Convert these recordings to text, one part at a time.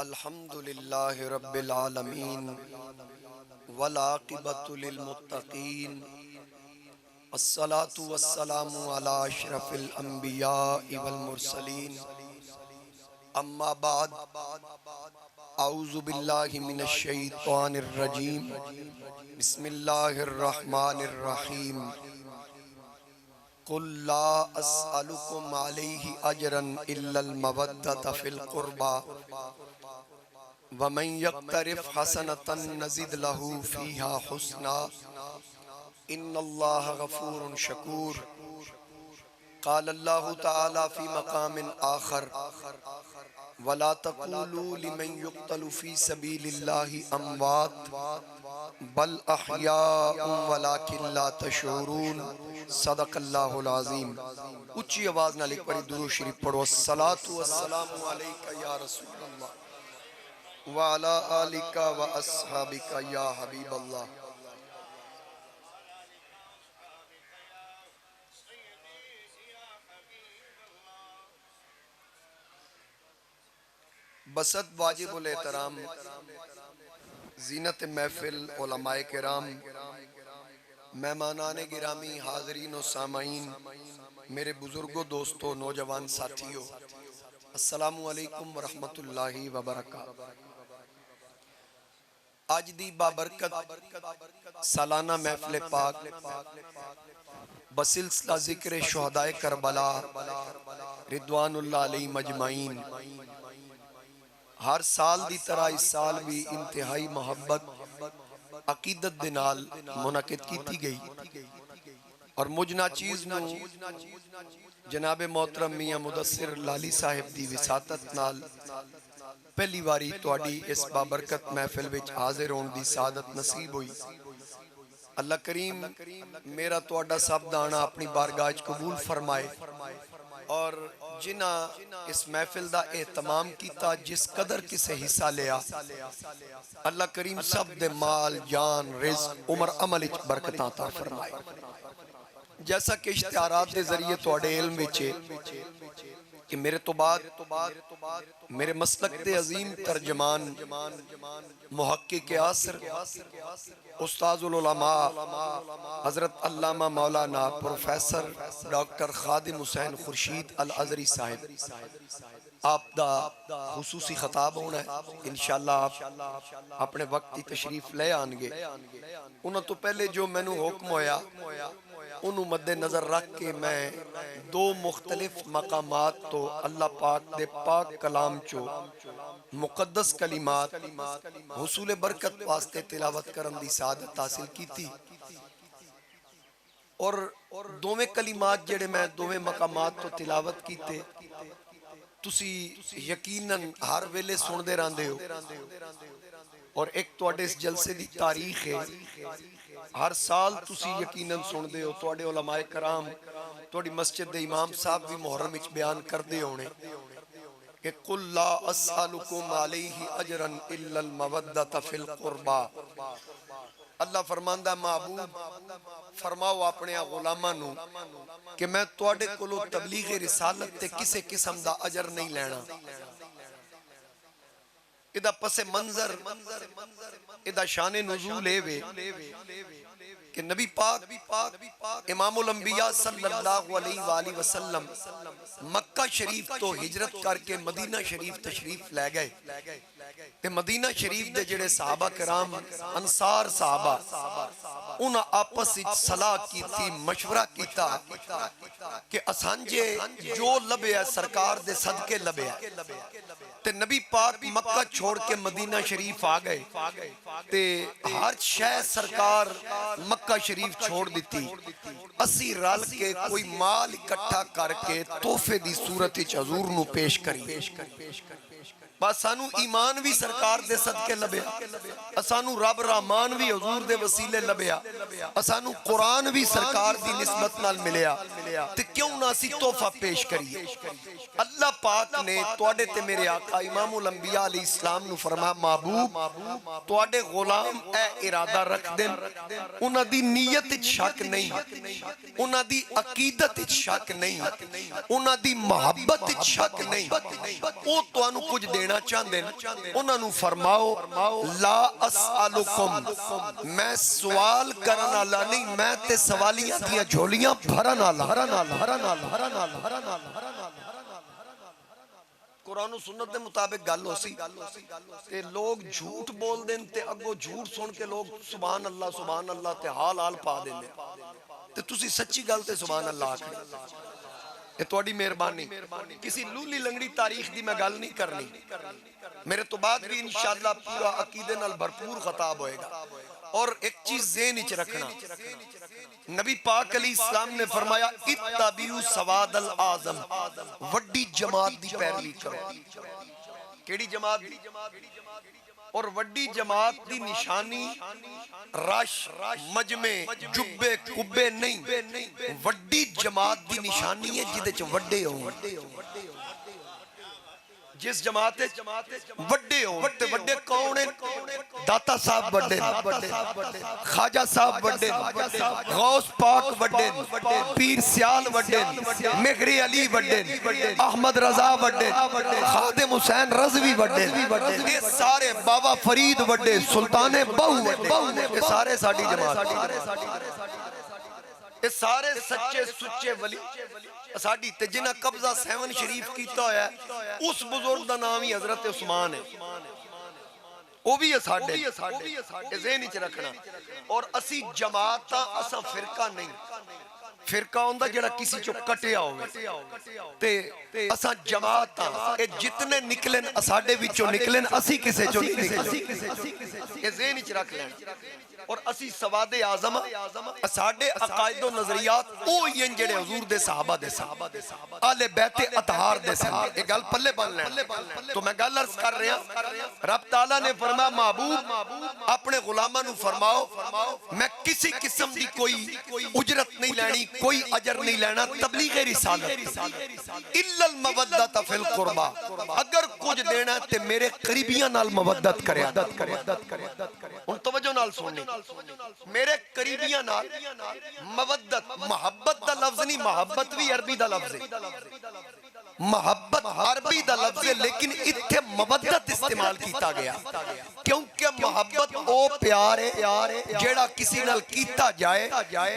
अल्हम्दुलिल्लाहि रब्बिल आलमीन वल आक़िबतु लिल मुत्तक़ीन अस्सलातु वस्सलामु अला अशरफिल अंबियाइ वल मुरसलीन अम्मा बाद अऊज़ु बिल्लाहि मिनश शैतानिर रजीम बिस्मिल्लाहिर रहमानिर रहीम कुल ला अस्अलुकुम अलैहि अजरन इल्लल मवद्दत फिल क़ुरबा वमन यक़्तरिफ़ हसनतन नज़िद लहू फ़ीहा हुस्ना इन्नल्लाह गफ़ूरुन शकूर। क़ाल अल्लाहु तआला फ़ी मक़ामिन आख़र वला तक़ूलू लिमन युक़्तलु फ़ी सबीलिल्लाहि अमवात बल अहयाउन वलाकिन ला तशऊरून। सदक़ल्लाहुल अज़ीम। ऊंची आवाज़ नाल एक बारी दुरूद शरीफ पढ़ो। अस्सलातु वस्सलामु अलैका या रसूलल्लाह व अला आलिका व अस्हाबिका या हबीबल्लाह। बसत वाजिबुल एहतराम ज़ीनत महफिल उलमाए किराम मेहमानाने गिरामी हाज़रीन और सामाईन मेरे बुजुर्गों दोस्तों नौजवान साथियों अस्सलामु अलैकुम वरहमतुल्लाहि वबरकातुहू। आज दी बाबरकत सालाना महफिल पाक बसिलसिला ज़िक्र शुहदाए करबला रिदवानुल्लाह अलैहिम अजमाइन हर साल दी तरह इस साल भी इंतहाई मोहब्बत अकीदत दे नाल मुनक़िद की गई और मुजना चीज़ नूं जनाबे मोहतरम मियां मुदस्सिर लाली साहिब दी विसातत नाल पहली बारी तुहाडी इस बाबरकत महफिल विच हाज़िर होने दी सादत नसीब हुई। अल्लाह करीम मेरा तुहाडा सब दाना अपनी बारगाह च कबूल फरमाए और जिन्ना इस महफिल दा एहतमाम किया जिस कदर किसे हिस्सा लिया अल्लाह करीम सब दे माल जान रिज़्क उम्र अमल विच बरकत अता फरमाए। जैसा कि इश्तिहारात के जरिए तुहाडे इल्म विच कि मेरे तो बाद मेरे मसलक दे अजीम तर्जमान मुहक्किक आसर उस्ताजुल उलमा हज़रत अल्लामा मौलाना प्रोफेसर डॉक्टर खादिम हुसैन खुर्शीद अल अज़हरी साहिब आप दा खुसूसी खिताब होना है। इंशाअल्लाह आप अपने वक्त की तशरीफ ले आएंगे। उन्होंने तो पहले जो मैनू हुक्म होया उन्होंने मद्दे नज़र रख के मैं दो मुख्तलिफ मकामात तो अल्लाह पाक दे पाक कलाम चो मुकद्दस कलिमात हुसूल बरकत वास्ते तिलावत करन दी सादत हासिल की थी और दोवें कलिमात जेड़े मैं दोवें मकामात तो तिलावत कीते तुसी यकीनन हर वेले सुनते रहंदे हो और एक तुहाडे इस जलसे दी तारीख है हर साल तुसी यकीनन सुनते हो। तुहाडे उलमाए कराम तुहाडी मस्जिद दे इमाम साहब भी मुहर्रम विच बयान करते होने कि कुल ला अस्अलुकुम अलैहि अजरन इल्लल मवद्दत फिल क़ुरबा। अल्लाह फरमांदा महबूब फरमाओ अपने गुलामां नूं कि मैं तुहाडे कोलों तबलीग रिसालत ते किसी किस्म दा अजर नहीं लेना। इदा पसे मंजर इदा शाने नुज़ूल वे कि नबी पाक इमामुल अंबिया सल्लल्लाहु अलैहि वसल्लम मक्का शरीफ तो हिजरत करके मदीना शरीफ तशरीफ ले गए ते मदीना शरीफ दे जेड़े सहाबा कराम अंसार सहाबा उन्हां आपस विच सलाह की थी मशवरा किया कि असांजे जो लभया सरकार दे सदके लभया ते नबी पाक मक्का छोड़ के मदीना शरीफ आ गए ते हर शह सरकार मक्का शरीफ छोड़ दी। असी रल के कोई माल इकट्ठा करके तोहफे दी सूरत विच हजूर नूं पेश करी। बस सानू ईमान भी सरकार दे सदके लभया सानू रब रहमान भी हजूर दे वसीले लभया सानू कुरान भी सरकार दी निस्बत नाल मिलया ते क्यों ना असी तोहफा पेश करिए। अल्लाह पाक ने तुहाडे ते मेरे आका इमामुल अंबिया अलैहिस्सलाम नु फरमाया महबूब तुहाडे गुलाम ए इरादा रख देन उन्हां दी नीयत विच शक नहीं उन्हां दी अकीदत विच शक नहीं उन्हां दी मोहब्बत विच शक नहीं ओ तुहानू कुछ देना देना चाहते उन्होंने फरमाओ ला असअलुकुम, मैं सवाल करने वाला नहीं, मैं ते सवालियां दियां झोलियां भरन वाला। कुरान सुन्नत के मुताबिक गल हो सी ते लोग झूठ बोल देन ते अगो झूठ सुन के लोग सुभान अल्लाह ते हाल हाल पा देंगे ते तुसी सच्ची गल ते सुभान अल्लाह आखनी। ये थोड़ी मेहरबानी। किसी लूली लंगड़ी तारीख दी मैं गल नहीं करनी, मेरे तो बाद भी इंशाअल्लाह पूरा अकीदे नाल भरपूर खताब होएगा। और एक चीज ज़हन विच रखना, नबी पाक अलैहिस्सलाम ने फरमाया इत्तबिउ सवादल आज़म, वड्डी जमात दी पैरवी करो। केड़ी जमात दी? और वड्डी जमात दी निशानी रश मजमे जुब्बे कुब्बे नहीं, वड्डी जमात दी निशानी है जिदे च वड्डे हो। जिस जमात वड्डे हो ते वड्डे कौन है? दाता साहब वड्डे, ख्वाजा साहब वड्डे, गौस पाक वड्डे, पीर सियाल वड्डे, मेघरी अली वड्डे, अहमद रजा वड्डे, खादिम हुसैन रज़वी वड्डे, ये सारे बाबा फरीद वड्डे, सुल्ताने बहु वड्डे, ये सारे साडी जमात, ये सारे सच्चे सुच्चे वली साडी ते जिन्हां कब्जा 7 शरीफ कीता होया उस बुजुर्ग दा नाम ही हजरत उस्मान है। वो भी है साडे, ये ज़हन विच रखना। और असी जमात असा फिरका नहीं, फिरका होंदा जेड़ा किसी चो कटिया होवे ते असा जमात ए जितने निकलन साडे विचों निकलन, असी किसे चो नहीं निकले, ये ज़हन विच रख लेना। और असी सवादे आज़म साडे अकायद और नजरियात ओ ही हैं जेड़े हुजूर दे सहाबा दे आले बैते अतहार दे सन। ये गल पल्ले बन लेना। तो मैं गल अर्ज कर रहा, रब ताला ने फरमाया महबूब अपने गुलामां नू फरमाओ मैं किसी किस्म दी कोई उजरत नहीं लेनी, कोई अजर नहीं लेना तबलीग रिसालत, इल्लल मवद्दत फिल कुर्बा, अगर कुछ देना ते मेरे करीबियां नाल मवद्दत करे। हुन तवज्जो नाल सुननी, मेरे करीबियां नाल मवद्दत, मोहब्बत दा लफ्ज नहीं, मोहब्बत भी अरबी दा लफ्ज है, मोहब्बत अरबी दा लफ्ज है, लेकिन इत्थे मवद्दत इस्तेमाल किया गया क्योंकि मोहब्बत ओ प्यार है जेड़ा किसी नाल कीता जाए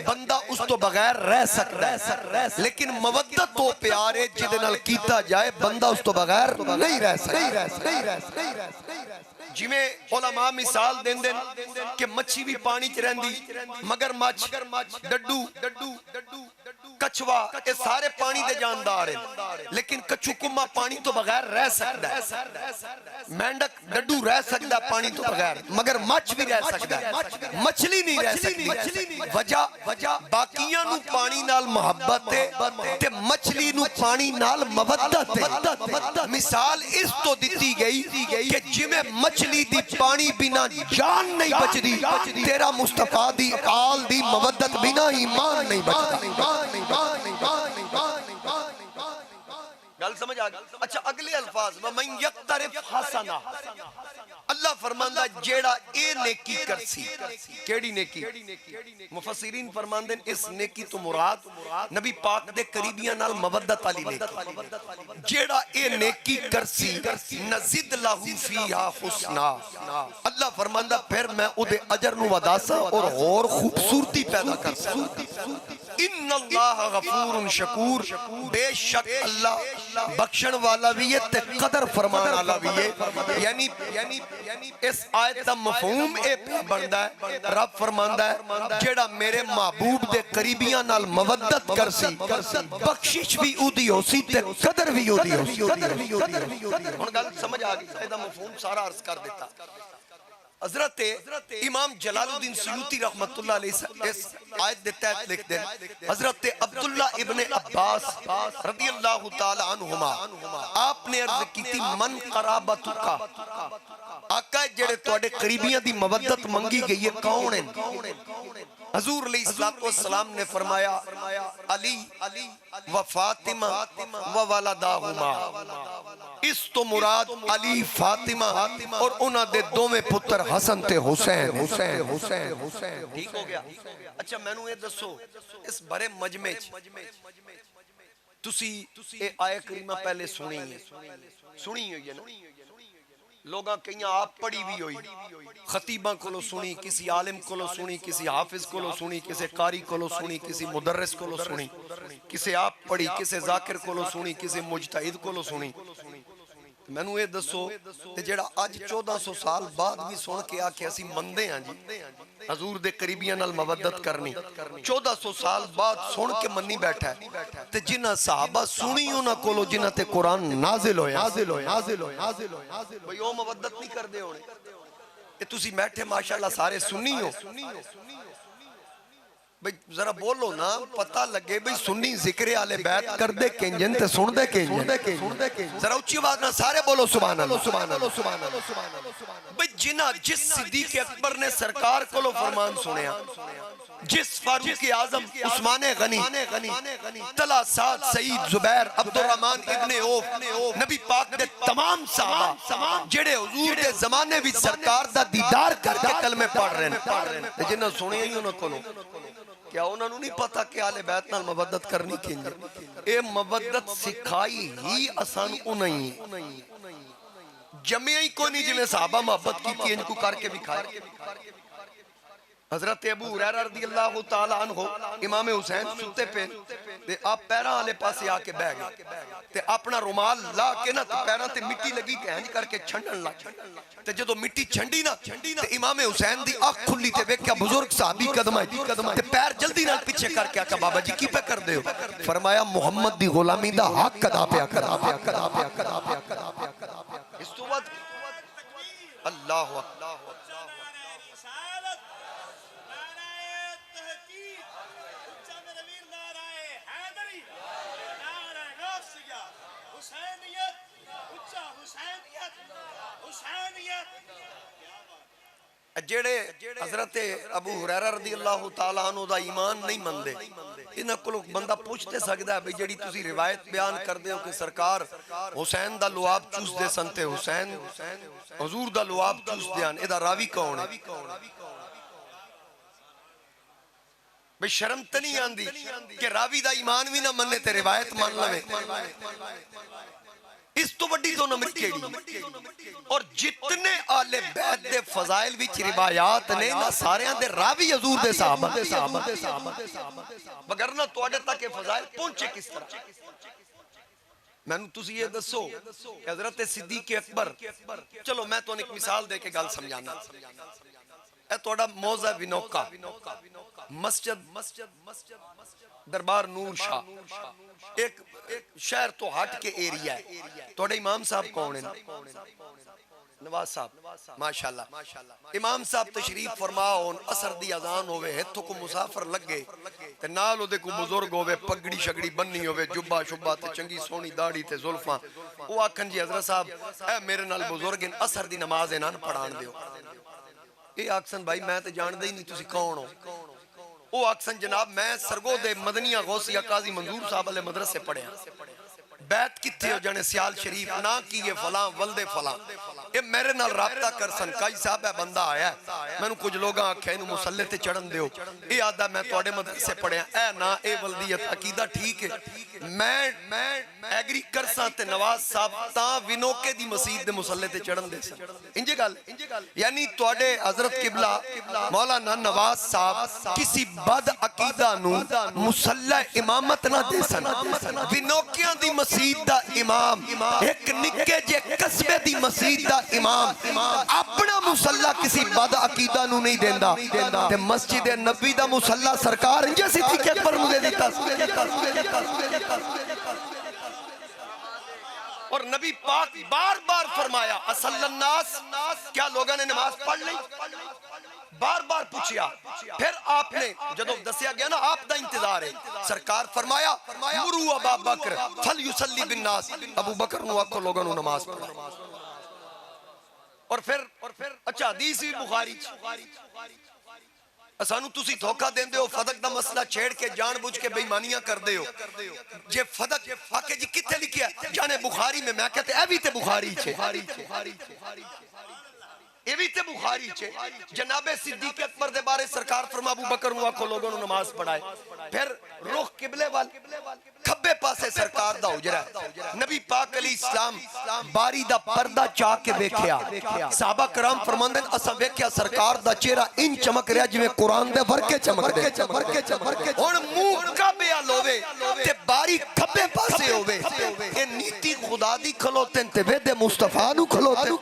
बंदा उस तो बगैर रह सकता है, लेकिन मवद्दत ओ प्यार है जिदे नाल कीता जाए बंदा उस तो बगैर नहीं रह सकता। जिमें उलमा मिसाल देंदे कि मच्छी भी पानी च रहिंदी, मगरमच्छ, डड्डू, कछवा, ये सारे पानी दे जानदार हैं, लेकिन कछू कुम्मा पानी तो बगैर रह सकता है, मेंढक डड्डू रह सकता है पानी तो बगैर, मगर मच्छ भी रह सकता है, मछली नहीं रह सकती। वजह बाकियां नू पानी नाल मोहब्बत है ते मछली नू पानी नाल मवद्दत है। मिसाल इस तो दी गई कि जिमें मछली दी पानी बिना जान नहीं बचदी, तेरा मुस्तफा दी आल दी मवद्दत बिना ईमान नहीं बचदा। गल समझ आ गई? अच्छा अगले अल्फाज वमन यक्तरिफ हसना, अल्लाह फरमांदा जेड़ा ए नेकी करसी, केड़ी नेकी? मुफस्सिरीन फरमांदे इस नेकी तो मुराद नबी पाक दे करीबियां नाल मवद्दत वाली नेकी, जेड़ा ए नेकी करसी नज़िद लहू फीहा हुस्ना, अल्लाह फरमांदा फिर मैं उदे अजर नु वदासा और खूबसूरती पैदा करसा। इन्नल्लाह गफूरुन शकूर, बेशक अल्लाह बख्शण वाला भी है ते कदर फरमान वाला भी है। यानी इस आयत का मफहूम ए बनदा है, रब फरमांदा है जेड़ा मेरे महबूब दे करीबियां नाल मवद्दत करसी बख्शिश भी उदी होसी ते कदर भी उदी होसी। हुन गल समझ आ गई? इसदा मफहूम सारा अर्ज कर देता। हजरत इमाम जलालुद्दीन सुयूती रहमतुल्लाह अलैह इस आयत दे तहत लिखते हैं, हजरत अब्दुल्ला इब्ने अब्बास रदियल्लाहु ताला अन्हुमा आपने अर्ज की थी मन कराबतुका, आका जेड़े तुहाडे करीबियां दी मवद्दत मंगी गई है कौन है? हजूर अलैहिस्सलाम ने फरमाया अली व फातिमा व वलदाहुमा, इस तो मुराद अली फातिमा और उन्हां दे दोवें पुत्र हसन ते हुसैन। ठीक हो गया? अच्छा मैनू ये दसो इस बड़े मजमे च तुसी ए आयत करीमा पहले सुनी हुई है ना? लोगा कई आप पढ़ी भी हुई, खतीबा को सुनी, किसी आलिम को सुनी, किसी हाफिज को सुनी, किसी कारी को सुनी, किसी मुदर्रिस को सुनी, किसी आप पढ़ी, किसी जाकिर को सुनी, किसी मुजतहिद को सुनी। मैनू ये दसो ते जेड़ा अज 1400 साल बाद भी सुन के आके असी मनदे हां जी हजूर दे करीबियां नाल मवद्दत करनी, 1400 साल बाद सुन के मन्नी बैठा है। ते जिन्हां सहाबा सुनी उन्हां कोलों जिन्हां ते कुरान नाजिल होया भाई ओ मवद्दत नहीं करदे होणे। ये तुसी बैठे माशाअल्लाह सारे सुन्नी हो भाई, जरा बोलो ना पता लगे भाई सुन्नी जिक्र आले बैत कर दे किंजन ते सुन दे किंजन। जरा उच्ची आवाज ना सारे बोलो सुभान अल्लाह सुभान अल्लाह सुभान अल्लाह। भाई जिन्ना जिस सिद्दीक अकबर ने सरकार को फरमान सुनया, जिस फारूक आजम Usman Ghani Talha Saad Saeed Zubair Abdur Rahman ibn Auf नबी पाक दे तमाम सहाबा जेड़े हुजूर दे जमाने विच सरकार दा दीदार करके कलमे पढ़ रहे हैं, ते जिन्ना सुनिया ही उन्हां कोलों क्या उन्होंने नहीं पता कि आले बैत नाल मवद्दत करनी किंज? ए मवद्दत सिखाई ही असान उन्हीं जमिया ही को नहीं जिवें सहाबा मोहब्बत की इंज को करके विखाया। हजरत अबू हुरैरा रज़ियल्लाहु ताला अन्हु इमाम हुसैन सुते पे ते आप पैरां वाले पासे आके बैठ गए ते अपना रुमाल ला के ना ते पैरां ते मिट्टी लगी ते इंज करके छंडन लग ते जदों मिट्टी छंडी ना ते इमाम हुसैन दी अख खुली ते वेख्या बुजुर्ग साहबी कदम ते पैर जल्दी नाल पीछे करके आका बाबा जी की पे कर दे हो? फरमाया मोहम्मद दी गुलामी दा हक अदा पे इस तो बाद अल्लाह अल्लाह जेड़े हजरत अबू हुरैरा रज़ियल्लाहु ताला अन्हु दा ईमान नहीं मनदे, इन्हां कोलों बंदा पूछ ते सकदा है भाई जेड़ी तुसी रिवायत बयान करदे हो कि सरकार हुसैन दा लुआब चूसदे सन ते हुसैन हुजूर दा लुआब चूसदे हन, एदा रावी कौन है? भाई शर्म तो नहीं आंदी कि रावी दा ईमान भी ना मन्ने ते रिवायत मान लवे? इस तो बड़ी दो नंबर केड़ी? और जितने आले बैत दे फजाइल विच रिवायात ने ना सारे दे रावी हजूर दे सहाबा मगर ना तुहाडे तक ये फजाइल पहुंचे किस तरह? मैनू तुसी ये दसो हजरत सिद्दीक अकबर, चलो मैं तुहानू एक मिसाल दे के गल समझाना। ए तुहाडा मौजा विनोका मस्जिद दरबार नूर शाह एक शहर तो हट के एरिया है। तुहाडे इमाम साहब कौन है? नवाज साहब माशाअल्लाह। इमाम साहब तशरीफ फरमा होन, असर दी अजान होवे, हित्थों को मुसाफिर लगे ते नाल ओदे को बुजुर्ग होवे, पगड़ी शगड़ी बन्नी होवे, जुब्बा शुब्बा ते चंगी सोहनी दाढ़ी ते जुल्फां, वो आखन जी हजरत साहब ए मेरे नाल बुजुर्ग असर दी नमाज इन्हां नूं पढ़ाण दिओ। ये आखसन भाई मैं तो जानदा ही नहीं तुसी कौन हो? वो आखसन जनाब मैं सरगोदे मदनिया गौसिया काजी मंजूर साहब वाले मदरसे पढ़िया। बैत किथे हो जाने सियाल शरीफ ना की ये फलां वलदे फलां, ये मेरे नाल राबता कर सन काई साहब है बंदा आया मैनू कुछ लोग आख्या इनू मुसल्ले ते चढ़न दियो, ये आदा मैं तुहाडे मदरसे पढ़िया ए ना ए वल्दियत अकीदा ठीक है। मैं एग्री कर सा ते नवाज साहब ता विनोके दी मस्जिद दे मुसल्ले ते चढ़न दे सन। इंजे गल यानी तुहाडे हजरत किबला मौलाना नवाज साहब किसी बद अकीदा नू मुसल्ला इमामत ना दे सन। विनोकियां दी मस्जिद दा इमाम एक निक्के जे कस्बे दी मस्जिद दा इमाम अपना मुसल्ला किसी बद अकीदा नू नहीं देंदा ते मस्जिद नबी दा मुसल्ला सरकार इंजे सिद्दीक अकबर नू दे दिता। और नबी पाक बार बार फरमाया असल्लन्नास, क्या लोगों ने नमाज पढ़ ली? बार बार पूछिया। फिर आपने जदों दसिया गया ना आप दा इंतजार है, सरकार फरमाया मुरू अबू बकर फल युसल्ली बिन्नास, अबू बकर नू आखो लोगों नू नमाज पढ़ो। और फिर अच्छा हदीस भी बुखारी सानू तुसी धोखा देंदे हो, फदक दा मसला छेड़ के जानबूझ के बेईमानियां करदे हो। जे फदक आके जी किथे लिखिया जाने बुखारी में, मैं कहते ए भी ते बुखारी छे, ये भी ते बुखारी छे। जनाबे सिद्दीक अकबर दे बारे सरकार फरमा अबू बकर नू आखो लोगों नू नमाज पढ़ाए। फिर रुख किबले वाल खब्बे पासे सरकार दा हुजरा है। नबी पाक अली इस्लाम बारी दा पर्दा चा के वेख्या, साहबा कराम फरमांदे असा वेख्या सरकार दा चेहरा इन चमक रहा जिवें कुरान दे वर्के चमक दे। हुण मुंह काबे अल होवे ते बारी खब्बे पासे होवे, ए नीति खुदा दी खलोते ते वेदे मुस्तफा नु खलोते।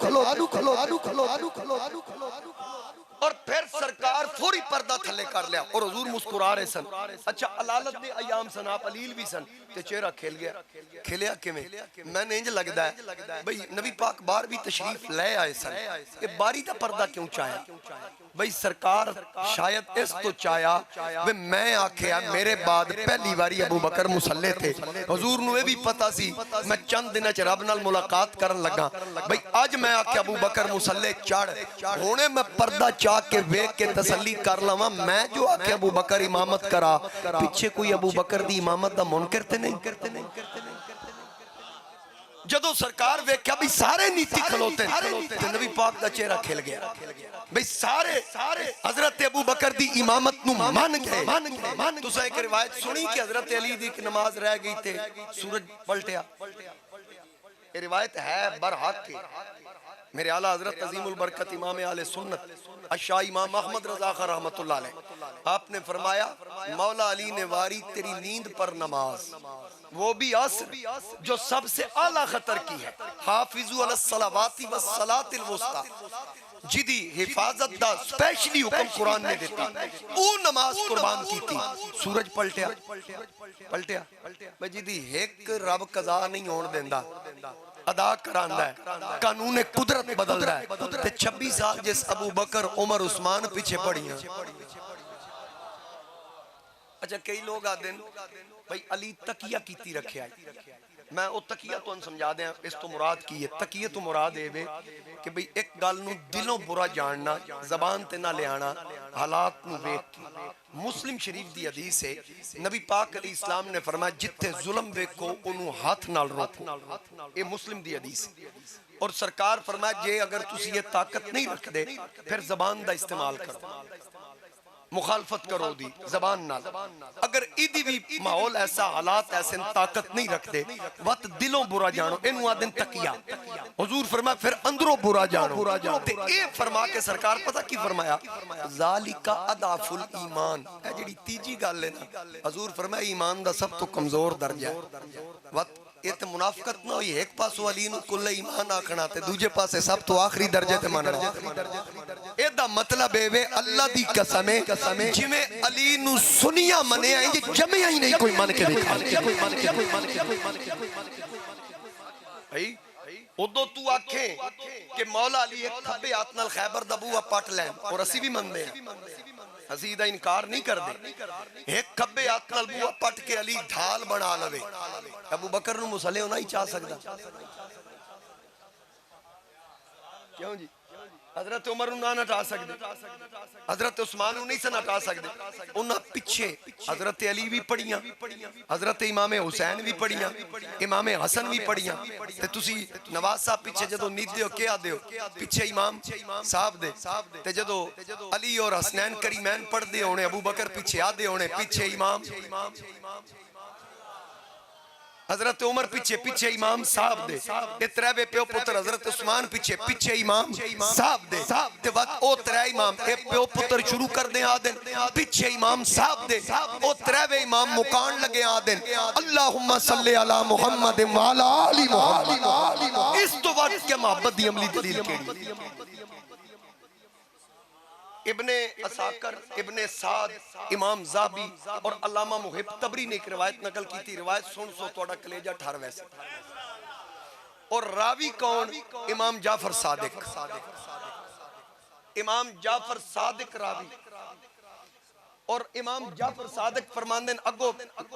और फिर सरकार फौरी पर्दा थले कर लिया और हुजूर मुस्कुरा रहे सन। अच्छा अलालत दे अयाम सन, आप अलील भी सन ते चेहरा खिल गया। खिलिया किवें? मैंने इंज लगदा है भाई नबी पाक बाहर भी तशरीफ ले आए सन, ये बारी दा पर्दा क्यों चाया? भाई सरकार शायद इस तो चाया वे मैं आख्या मेरे बाद पहली बारी अबू बकर मुसल्ले थे, हुजूर नु ये भी पता सी मैं चंद दिन च रब नाल मुलाकात करन लगा। भाई आज मैं आख्या अबू बकर मुसल्ले चढ़, हुणे मैं पर्दा के वेख के तसल्ली कर लवा, मैं जो आखे अबू बकर इमामत करा पीछे कोई अबू बकर दी इमामत दा मुनकर ते नहीं। जदों सरकार वेख्या भी सारे नीति खलोते ते नबी पाक दा चेहरा खिल गया। भाई सारे हजरत अबू बकर दी इमामत नु मान गए। तुसा एक रिवायत सुनी कि हजरत अली दी नमाज रह गई थे, सूरज पलटिया। ये रिवायत है बरहक के मेरे आला हजरत अजीमुल बरकत इमाम आले सुन्नत अशा इमाम अहमद रजा खान रहमतुल्लाह अलैह आपने फरमाया मौला अली ने वारी तेरी नींद पर नमाज, वो भी असर जो सबसे आला खतर की है, हाफिजू अलस सलावाती वस सलातिल वुस्ता, जिदी हिफाजत दा स्पेशली हुक्म कुरान ने दिता, वो नमाज कुर्बान की थी। सूरज पलटिया भाई जिदी एक रब कज़ा नहीं होने देंदा, अदा करांदा है, कानून कुदरत बदलदा है। ते 26 साल जिस अबू बकर उमर उस्मान पीछे पड़ियां। अच्छा कई लोग आते हैं भाई अली तकिया कीती रखिया, मैं वो तकिया तो समझा दें इस तो मुराद की है। तकिए तो मुराद है कि भाई एक गल नूं दिलों बुरा जानना, जबान ते ना लियाना, हालात नूं वेख के। मुस्लिम शरीफ दी हदीस है नबी पाक अली इस्लाम ने फरमाया जिथे जुल्म वेखो उन्होंने हाथ नाल रोको, ये मुस्लिम दी हदीस। और सरकार फरमाया जे अगर तुसी ये ताकत नहीं रखदे फिर जबान दा इस्तेमाल करो, मुखालफत करो दी जबान नाल। अगर इदी भी माहौल ऐसा हालात ऐसे ताकत नहीं रखते वत दिलों बुरा जानो, इनू आदन तकिया। हुजूर फरमाया फिर अंदरों बुरा जानो। ते ए फरमा के सरकार पता की फरमाया ज़ालिका अदाफुल ईमान, ए जेड़ी तीजी गल है ना हुजूर फरमाया ईमान दा सब तो कमजोर दर्जा है। वत ये तो मुनाफिकत ना हुई, एक पासों अली नू कुल ईमान आखना ते दूजे पासे सब तो आखिरी दर्जे ते मानना। एदा मतलब है वे अल्लाह दी कसम है जिवें अली नू सुनिया मने इंज जमिया ही नहीं कोई मन के दिखा। भाई उदों तू आखे कि मौला अली एक खब्बे हाथ नाल खैबर दा बूहा पट लैन और असी भी मनदे हैं, असी दा इनकार नहीं करदे। एक खब्बे हाथ नाल बूहा पट के अली ढाल बना लवे, अबू बकर नू मुसले होना ही चाह सकदा क्यों जी? हजरत उमर नू ना हटा सकदे, हजरत उस्मान नू नहीं सन हटा सकदे। उन्हां पिछे हजरत अली भी पढ़ियां, हजरत इमाम हुसैन भी पढ़ियां, इमाम हसन भी पढ़ियां। ते तुसी नवाज साहब पिछे जदों नींदे हो के आदे हो पिछे इमाम साहब दे, ते जदों अली और हसनैन करीमैन पढ़दे होने अबू बकर पिछे आदे होने पिछे इमाम, हजरत उमर पिछे पिछे इमाम साहब दे, ते त्रैवे प्यो पुत्र हजरत उस्मान पिछे पिछे इमाम साहब दे। ते वक्त ओ त्रै इमाम ए प्यो पुत्र शुरू कर दे आदन पिछे इमाम साहब दे, ओ त्रैवे इमाम मुकान लगे आदन अल्लाहुम्मा सल्ली अला मुहम्मद व अला आलि मुहम्मद। इस तो वक्त के मोहब्बत दी अमली दलील केड़ी? इब्ने असाकर, इब्ने साद, इमाम ज़ाबी और अल्लामा मुहिब तबरी ने एक रिवायत नकल की थी। रिवायत सुन सो तोड़ा कलेजा ठर वैसे। और रावी कौन? इमाम जाफर सादिक। इमाम जाफर सादिक रावी। और इमाम जाफर सादिक फरमांदे अगो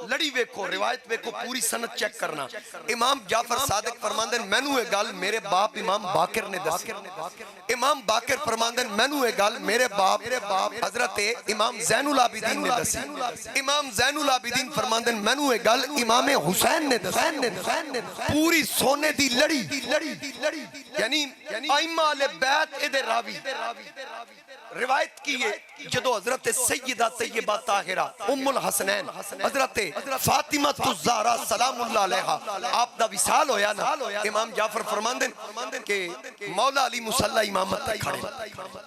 लड़ी वेखो, रिवायत वेखो, पूरी सनद चेक करना। इमाम जाफर सादिक फरमांदे मैनू ये गल मेरे बाप इमाम बाकिर ने दसी। इमाम बाकिर फरमांदे मैनू ये गल मेरे बाप हजरत इमाम ज़ैनुल आबिदीन ने दसी। इमाम ज़ैनुल आबिदीन फरमांदे मैनू ये गल इमाम हुसैन ने दसी। पूरी सोने दी लड़ी यानी आइमा अहले बैत दे रावी रिवायत की है जदों हजरत सैयदा तैयबा ताहिरा उम्मुल हसनैन हजरत फातिमा ज़हरा सलामुल्लाह अलैहा आप दा विसाल होया ना, इमाम जाफर फरमांदे के मौला अली मुसल्ला इमामत ते खड़े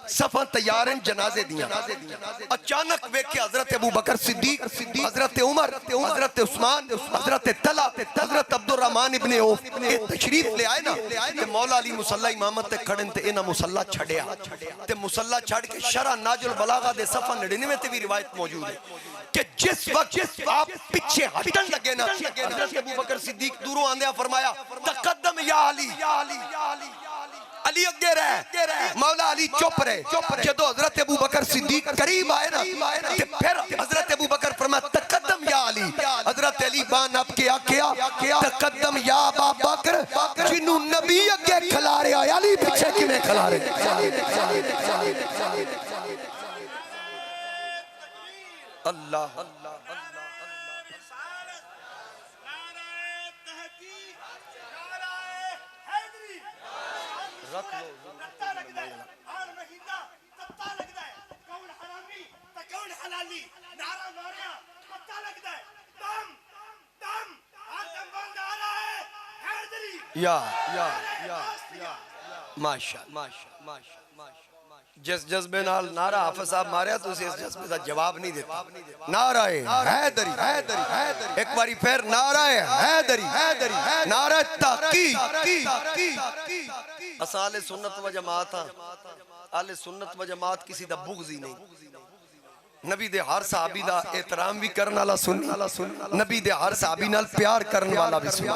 सफा तैयार हैं जनाजे दियां। अचानक वेखे हजरत अबू बकर सिद्दीक, हजरत उमर, हजरत उस्मान, हजरत तला, हजरत अब्दुर रहमान इब्ने औफ तशरीफ ले आए ना ते मौला अली मुसल्ला इमामत ते खड़े ते इन्हां मुसल्ला छड़िया ते मुसल्ला छड़ के शरह नाजुल बलागा दे सफा 99 ते भी रिवायत मौजूद है कि जिस वक्त आप पीछे हटन लगे ना, हजरत अबू बकर सिद्दीक दूरों आंदे फरमाया तकद्दम या अली, अली अगे रह, मौला अली चुप रहे। जदों हजरत अबू बकर सिद्दीक करीब आए ना ते फिर हजरत अबू बकर फरमाया तकद्दम या अली, हजरत अली बान अब के आख्या तकद्दम या अबू बकर, जिन्नू नबी अगे खिलारे आया अली पीछे किवें खिलारे। अल्लाह रख लो या माशा जिस जज्बे नाल नारा हाफिज साहब मारिया तुसी इस जज्बे का जवाब नहीं देता। नाराए हैदरी, एक बारी फिर नाराए हैदरी, नारा ताकीद। असां आले सुन्नत व जमात हां, आले सुन्नत व जमात किसी दा बुग़्ज़ ही नहीं। नबी दे हर सहाबी दा एहतराम भी करने वाला सुन्नी, नबी दे हर सहाबी नाल प्यार करने वाला भी सुन्नी।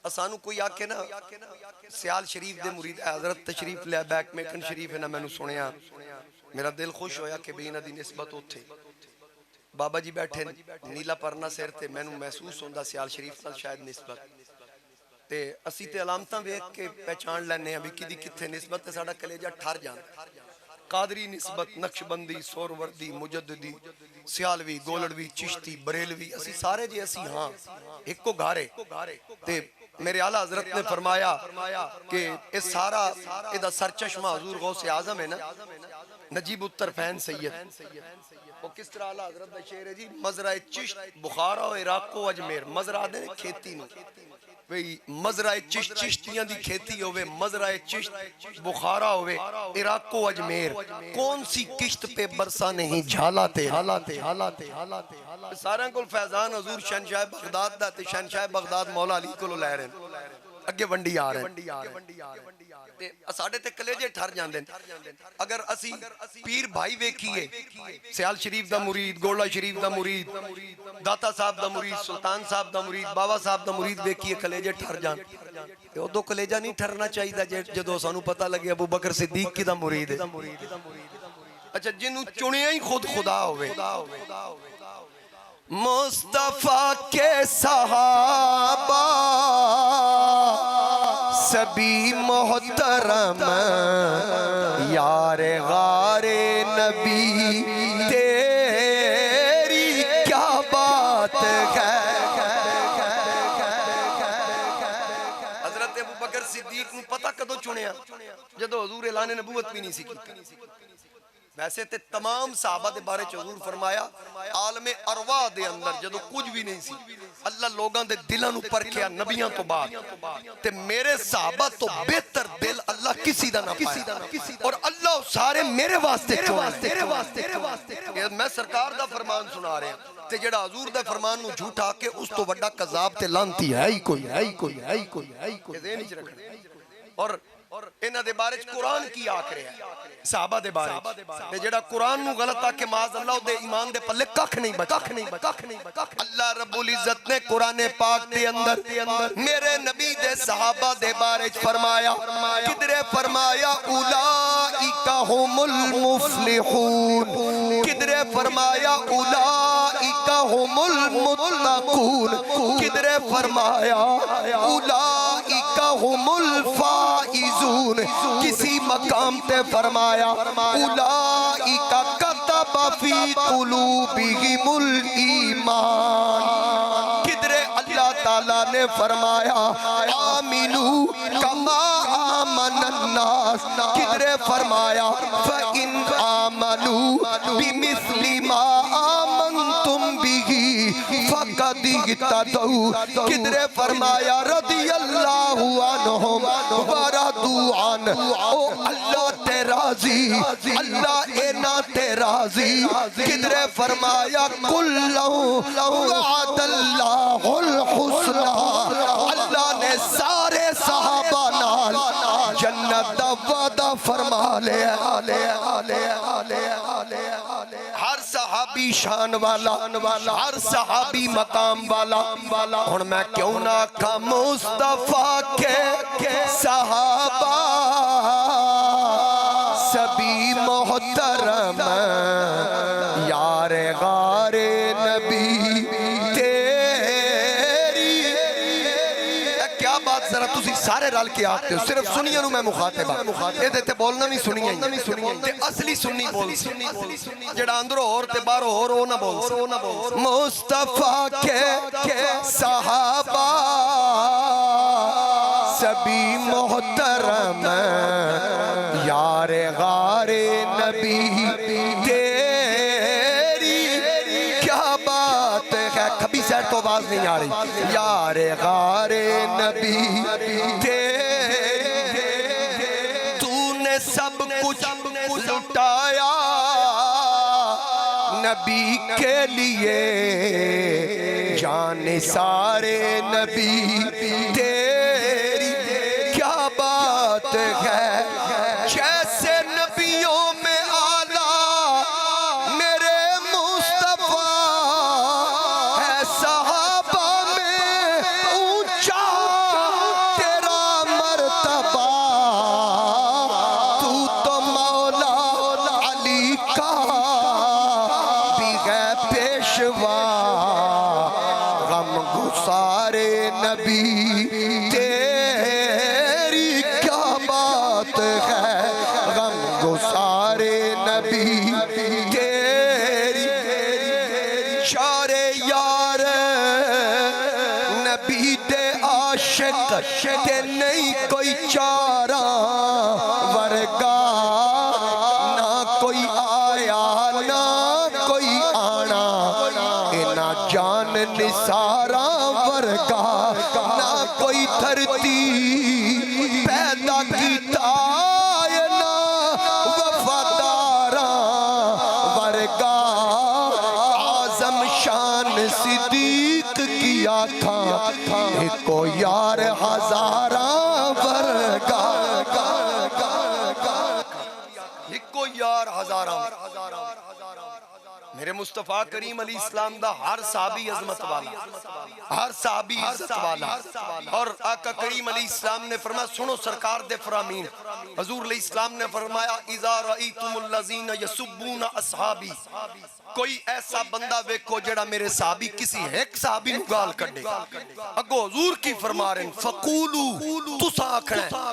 सानू कोई आके ना सियाल शरीफ दे मुरीद हजरत तशरीफ लिया बैक मेकन शरीफ है ना, मैनू सुनिया मेरा दिल खुश होया कि भी इन्हां दी निस्बत उत्थे बाबा जी बैठे नीला परना सिर ते, मैनू महसूस होंदा सियाल शरीफ नाल शायद निस्बत ते असी ते अलामतां वेख के पहचान लैने आ भी किदी किथे निस्बत ते साडा कलेजा ठर जांदा। कादरी निस्बत, नक्शबंदी, सोरवर्दी, मुजद्दिदी, सियालवी, गोलड़वी, चिश्ती, बरेलवी, असी सारे जी असी हाँ एको घारे ते मेरे आला हजरत ने फरमाया कि ये सारा इदा सरचश्मा हुजूर गौसे आजम है ना नजीब उत्तर फैन सैयद। वो किस तरह आला हजरत दा शेर है जी, मजरा चिश्त बुखारा इराको अजमेर, मजरा दे खेती नु भाई मजरा चिश्त चिश्तियां दी खेती होवे, मजरा चिश्त बुखारा होवे इराको अजमेर, कौन सी किश्त पे बरसा नहीं झाला ते हालाते हालाते हालाते सारा को फैजान हुजूर शहनशाह बगदाद दा ते शहनशाह बगदाद मौला अली को लै रहे अगे वंडी आ रहे ते साडे ते कलेजे ठर जांदे। अगर असी पीर भाई वेखीए सियाल शरीफ दा मुरीद, गोला शरीफ दा मुरीद, दाता साहब दा मुरीद, सुल्तान साहब दा मुरीद, बाबा साहब दा मुरीद वेखीए कलेजे ठर जान। ते उदों कलेजा नहीं ठरना चाहिए जदों सानू पता लगे अबू बकर सिद्दीक किदा मुरीद है। अच्छा जिन्नू चुनिया ही खुद खुदा होवे। मुस्तफा के सहाबा सभी मोहतरम यारे गारे नबी तेरी क्या बात है। हजरत अबू बकर सिद्दीक नू पता कदों चुनिया जदों हुजूर ऐलान नबूवत भी नहीं सी कीती। वैसे ते तमाम सहाबा दे बारे च हुजूर फरमाया आलमे अरवा दे अंदर जदों कुछ भी नहीं सी अल्लाह लोगां दे दिलां नू परखिया नबियां तो बाद ते मेरे सहाबा तो बेहतर दिल अल्लाह किसी दा ना पाया और अल्लाह सारे मेरे वास्ते चुने। मैं सरकार दा फरमान सुना रहा ते जेड़ा हुजूर दे फरमान नू झूठा के उस तो वड्डा कज़ाब ते लानती है ही कोई, है ही कोई, है ही कोई, है ही कोई ज़हन विच रखना। और इन्हां दे बारे च कुरान की आख रहा है सहाबा दे बारे ते जेड़ा कुरान नू गलत आके माज़ अल्लाह दे ईमान दे पल्ले कख नहीं बचा। अल्लाह रब्बुल इज्जत ने कुरान पाक दे अंदर मेरे नबी दे सहाबा दे बारे च फरमाया, किधरे फरमाया उलाइका हुमुल मुफलिहून, किधरे फरमाया उलाइका हुमुल मुत्तकून, किधरे फरमाया उलाइका हुमुल फाइजून। किसी मकाम ते फरमाया उलाइका कतबा फी कुलूबिहिमुल ईमान, किधरे अल्लाह ताला ने फरमाया आमिनू कमा आमनन नास किधरे फरमाया फ़इन आमनू बिमिस्लि मा आमनतुम बिही फ़क़द इह्तदौ किधरे फरमाया रदियल्लाहु अन्हुम व रदू अन ओ अल्लाह ते राज़ी अल्लाह एना ते राज़ी किधरे फरमाया कुल्लु वअदल्लाहुल हुस्ना अल्लाह ने सारे सहाबा नाल जन्नत दा वादा फरमा लिया हर सहाबी शान वाला हर सहाबी मकाम वाला हुन मैं क्यों ना आखा मुस्तफा के सहाबा सभी मोहतरम यार गारे नबी तेरी क्या बात जरा तुसी सारे रल के आते हो सिर्फ सुनिया नु मैं मुखातिब ए ते बोलना भी सुनिया ते असली सुन्नी बोल जेड़ा अंदरों और ते बाहरों और ओ ना बोल मुस्तफा के सहाबा सभी मोहतरम यार गारे नबी तेरी क्या बात है कभी साइड तो आवाज नहीं आ रही यार गारे नबी तेरी तूने सब कुछ लुटाया नबी के लिए जाने सारे नबी तेरी क्या बात है जैसे नबियों में आला मेरे मुस्तफा है सहाबा में ऊंचा तेरा मर्तबा तू तो मौला अली का भी है पेशवा गम गुसारे नबी तेरी क्या बात है गम गुसारे नबी तेरी शारे यार नबी दे आशिक ते नहीं कोई चारा वर्गा ना कोई आया ना कोई आना इना जान निसारा वर्गा ना कोई धरती पैदा कीता ना वफादारा वर्गा आजम शान सिद्दीक की आखा को यार हजारा वर्गा को यार हजारा मेरे मुस्तफा करीम अली इस्लाम दा हर साहबी अजमत वाला हर साहबी इज्जत वाला और आका करीम अली इस्लाम ने फरमाया सुनो सरकार दे फरामीन हजूर अली इस्लाम ने फरमाया इज़ा रअयतुमुल लज़ीना यसुब्बूना अस्हाबी कोई ऐसा बंदा देखो जेड़ा मेरे साहबी किसी एक साहबी नु गाल कड्डे अगो हुजूर की फरमा रहे फकूलू तुसा आखना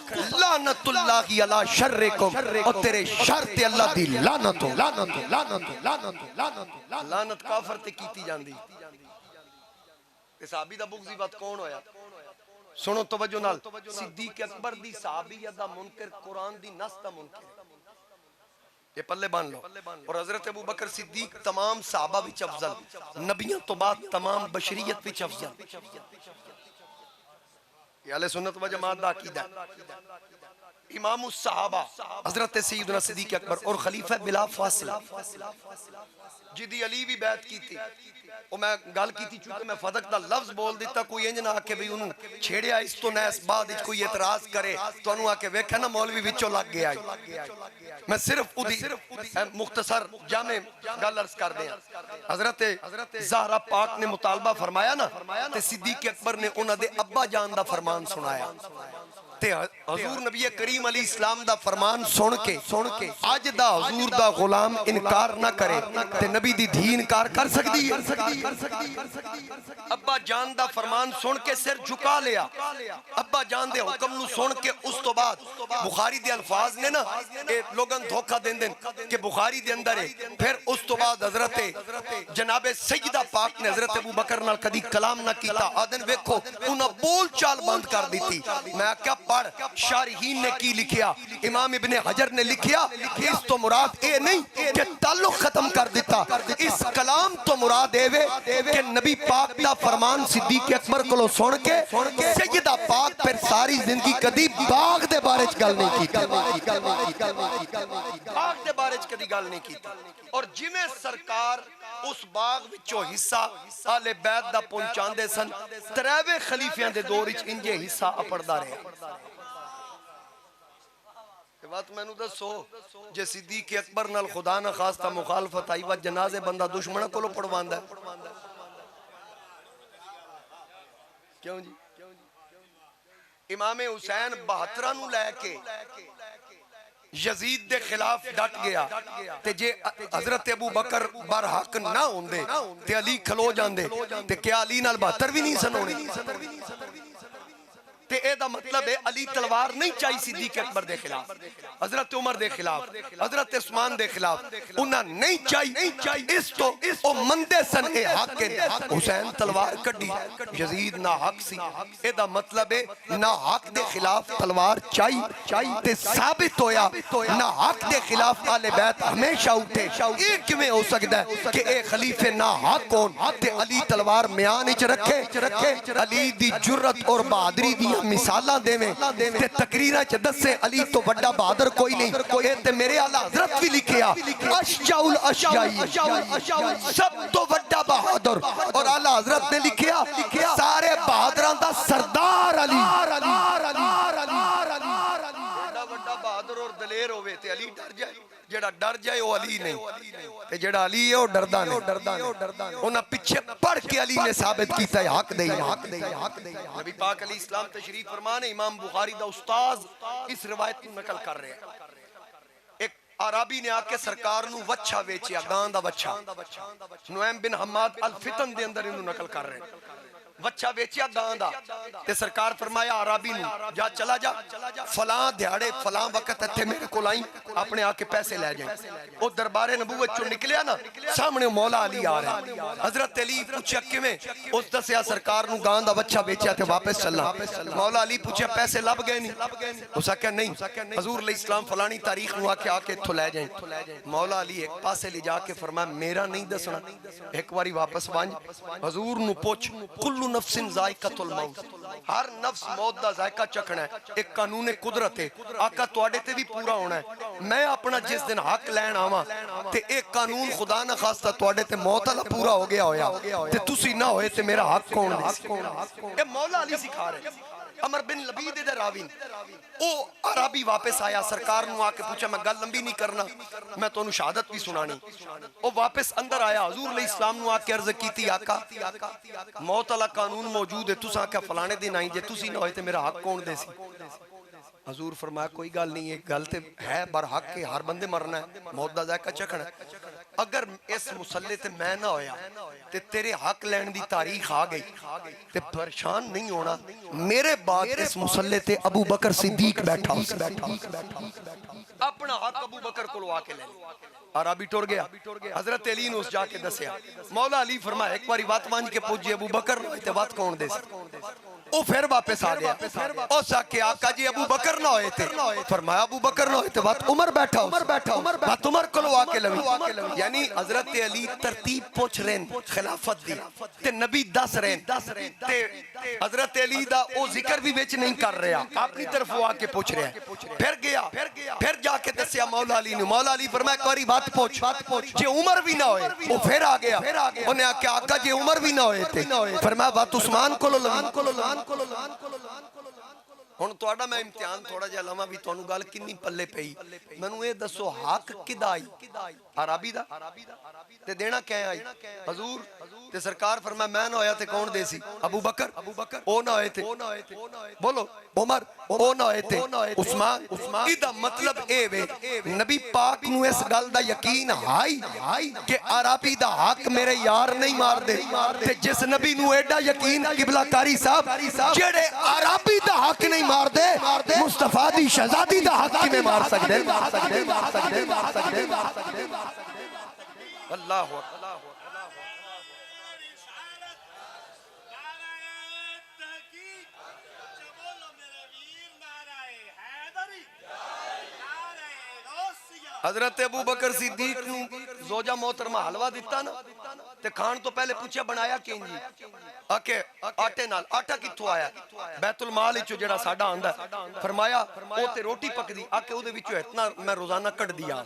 लानतुल्लाहि अला शर्रिकुम और तेरे शर ते अल्लाह दी लानत लानत काफर ते कीती जांदी ते साहबी दा बुग़्ज़ कौन होया सुनो तवज्जो नाल सिद्दीक अकबर दी साहबीयत दा मुनकर कुरान दी नस दा मुनकर ये पल्ले बांध लो और हजरत अबू बकर सिद्दीक तमाम साहबा विच अफजल नबियों तो बाद तमाम बशरियत विच अफजल ये अहले सुन्नत व जमात दा अकीदा इमाम उस साहबा हजरत सैयदना सिद्दीक अकबर और खलीफा बिला फासिला जिदी अली भी बैत की थी और मैं गल की थी चूंकि मैं फदक दा लफ्ज बोल दिता कोई इंज ना आके भी उन्हों छेड़िया इस तो नैस बाद इच कोई एतराज करे तो उन्हों आके वेखा ना मौलवी विचों लग गया मैं सिर्फ उदी मुख्तसर जामे गल अर्ज कर दिया हजरत ज़हरा पाक ने मुतालबा फरमाया ना ते सिद्दीक अकबर ने उन्हां दे अब्बा जान दा फरमान सुनाया ते हजूर नबी करीम अली इस्लाम दा फरमान सुन के अज दा हजूर दा गुलाम इनकार ना करे ते नबी दी धी इनकार कर सकदी है अब्बा जान दा फरमान सुन के सिर झुका लिया अब्बा जान दे हुक्म नु सुन के उस तो बाद बुखारी दे अल्फाज ने ना ए लोगन धोखा देंदे कि बुखारी दे अंदर है फिर उस तो बाद हजरत जनाबे सैयदा पाक ने हजरत अबू बकर नाल कदी कलाम ना कीता आदन वेखो उन्हां बोल चाल बंद कर दी थी मैं क्या पढ़ शारहीन ने की लिखिया, इमाम इब्ने हजर ने लिखिया, इस तो मुराद ए नहीं कि ताल्लुक खत्म कर दिता, इस कलाम तो मुराद एवे कि नबी पाक दा फरमान सिद्दीक अकबर को सुन के सैयदा पाक फिर सारी जिंदगी कदी बाग दे बारे च गल नहीं की, बाग दे बारे च कदी गल नहीं की। और जिवें सरकार उस बाग विचों हिस्सा आले बैत दा पहुंचांदे सन, त्रैवे खलीफियां दे दौर विच इंजे हिस्सा अपड़दा रहा। बात मैनू दसो, जे सिद्दीक अकबर नाल खुदा ना खास्ता मुखालफत आई वा जनाजे बंदा दुश्मन कोलों पढ़वांदा है, क्यों जी? इमामे हुसैन 72 नूं लैके यजीद दे खिलाफ डट गया, ते जे हजरत अबू बकर बरहक ना होंदे ते अली खलो जांदे, ते क्या अली नाल 72 भी नहीं सन होने? ते एदा मतलब है अली तलवार नहीं चाहिए सिद्दीक अकबर दे खिलाफ, हजरत उमर दे खिलाफ, हजरत उस्मान दे खिलाफ उन्हें नहीं चाहिए। इस तो ओ मंदे सन ए हक के हुसैन तलवार कड्डी, यजीद ना हक सी, एदा मतलब है ना हक दे खिलाफ तलवार चाहिए ते साबित होया ना हक दे खिलाफ आले बैत हमेशा उठे। ये किवें हो सकदा है कि ए खलीफे ना हक होन ते अली तलवार म्यान विच रखे? अली दी जुर्रत और बहादुरी दी मिसालां देवें ते तकरीरां च दसे अली तो बड़ा बहादुर कोई नहीं। ए ते मेरे आला हजरत भी लिखिया अशजाउल अशजाई, सब तो बड़ा बहादुर, और आला हजरत ने लिखिया सारे बहादुरां दा सरदार अली। बड़ा बहादुर और दलेर होवे ते अली डर जाए, जेड़ा डर जाए वो अली नहीं, ते जेड़ा अली है वो डरदा नहीं। उन्हां पीछे पढ़ के अली ने साबित कीता है हक दे, हक दे, हक दे। नबी पाक अलैहि सलाम तशरीफ फरमाने, इमाम बुखारी दा उस्ताद इस रिवायत को नकल कर रहे हैं। एक अराबी ने आके सरकार नू वच्छा वेचिया, गां दा वच्छा, नुएम बिन हम्माद अल फितन दे अंदर इनू नकल कर रहे हैं। वच्छा वेचिया गां दा, ते सरकार फरमाया अराबी नू जा चला जा फलां दिहाड़े फलां वक्त इत्थे मेरे कोल आई, अपने आके पैसे ले जाए। ओ दरबारे नबूवत चों निकलिया ना, सामने मौला अली आ रहा है। हजरत अली पूछया किवें? उस दसिया सरकार नू गां दा वच्छा वेचिया ते वापस चला। मौला अली पूछया पैसे लब गए नहीं? उस आख्या नहीं, हजूर अलैहि सलाम फलानी तारीख नू आके आके इत्थों ले जाए। मौला अली एक पासे ले जाके फरमाया मेरा नहीं दसना, एक बारी वापस वंज हजूर नू पुछ, कुल्लू नफ्सिन जायकातुल मौत, हर नफ्स मौत दा जायका चखना है, एक कानून कुदरत है, आका तुहाडे ते भी पूरा होना है। मैं अपना जिस दिन हक लैन आवां ते एक कानून खुदा ना खास्ता तुहाडे ते मौत वाला पूरा हो गया होया ते तुसी ना होए ते मेरा हक कौन दे? ए मौला अली सिखा रहे। अमर बिन लबीद दे रावी ओ अराबी वापस आया, सरकार नू आके पूछा, मैं गल लंबी नहीं करना, मैं तोनू शहादत भी सुनानी। ओ वापस अंदर आया, हुजूर अलैहि सलाम नू आके अर्ज कीती, आका मौत वाला कानून मौजूद है, तुसा आख्या फलाने दिन आई, जे तुसी ना होए ते मेरा हक कौन दे सी? हजूर फरमाया कोई गल नहीं, एक गल ते है बरहक के हर बंदे मरना है, मौत दा जायका चखना है। अगर इस मुसल्ले ते मैं ना होया ते तेरे हक लैन दी तारीख आ गई ते परेशान नहीं होना, मेरे बाद इस मुसल्ले ते अबू बकर सिद्दीक बैठा, अपना हक अबू बकर को आके ले। अराबी टुर गया, हजरत अली ने उस जाके दसिया। मौला अली फरमाया एक बारी बात मान के पूछे अबू बकर ते बात कौन दे? ओ फिर वापस आ गया, उस आके आका जी अबू बकर ना होए थे, फरमाया अबू बकर ना होए थे, बात उमर बैठा, बात उमर को आके लवी। यानी हजरत अली तरतीब पूछ रहे हैं खिलाफत दी ते नबी दस रहे हैं ते हजरत अली दा ओ जिक्र भी विच नहीं कर रहा, अपनी तरफ वो आके पूछ रहा है। फिर गया, फिर जाके दसिया मौला अली ने। मौला अली फरमाया एक बारी बात पूछ, जे उमर भी ना होए। वो फिर आ गया, उन्हें आके आका जे उमर भी ना होए थे, फरमाया बात उस्मान को लवी। हुण तुहाडा मैं इम्तिहान थोड़ा जिहा लवां भी तुहानू गल किन्नी पल्ले पई। मैनू ये दसो हक किदा आई? अराबी दा ते देना क्या आई? हजूर ते सरकार फरमाया मैं ना होया ते कौन दे सी? अबू बकर ओ ना होए थे, बोलो उमर ओ ना होए थे, उस्मान। इदा मतलब ए वे नबी पाक नू इस गल दा यकीन हाई कि अराबी दा हक मेरे यार नहीं मार दे, ते जिस नबी नू एडा यकीन किबला कारी साहब जेड़े अराबी दा हक नहीं मार दे, मुस्तफा दी शहजादी दा हक किवें मार सकदे? अल्लाह हू अकबर। हजरत अबू बकर सिद्दीक नू जोजा मोहतरमा हलवा दिता ना ते खान तो पहले पूछा बनाया किं जी आके आटे नाल आटा कित्थों आया बैतुल माल विचों जेड़ा साडा आंदा फरमाया ओ ते रोटी पकदी आके ओदे विचों इतना मैं रोजाना कट दिया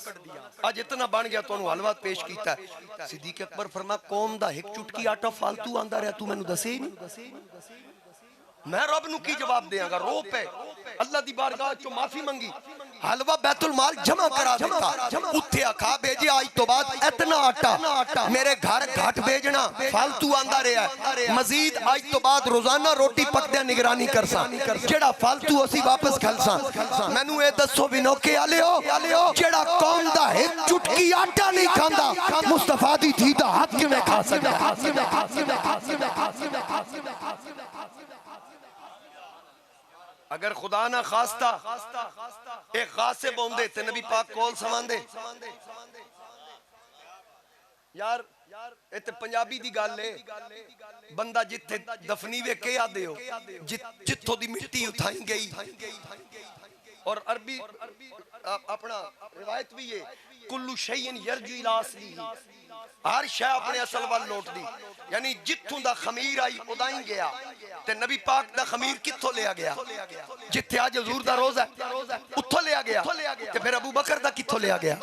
आज इतना बन गया तुहानू हलवा पेश कीता सिद्दीक अकबर फरमा कौम दा एक चुटकी आटा फालतू आंदा रहा तू मैनू दसे ही नहीं मैं रब नू की जवाब देंगा रो पे अल्लाह दी बारगाह चो माफी मंगी हलवा बैतुल माल जमा करा देता उत्थे आखा भेजे आज तो बाद इतना आटा मेरे घर घट भेजना फालतू आंदा रहा मजीद आज तो बाद रोजाना रोटी पकदे निगरानी करसा जेड़ा फालतू असी वापस खलसा मैनू ए दसो विनोके आलियो जेड़ा कौम दा एक चुटकी आटा नहीं खांदा मुस्तफा दी धी दा हाथ किवें खा सकदा अगर खुदा ना खास्ता एक गासिब होंदे ते नबी पाक कोल समांदे यार इत्थे पंजाबी दी गल है बंदा जिथे दफनी वे के आदे हो जिथों दी मिट्टी उठाई गई और अरबी अपना रिवायत भी है कुल्लु शैइन यरजु इला असली हर शय अपने असल वाल लौट दी यानी जिथों दा खमीर आई उदाई गया ते नबी पाक दा खमीर कित्थों लिया गया जिथे आज हुजूर दा रोज़ा उत्थों लिया गया ते फिर अबू बकर दा कित्थों लिया गया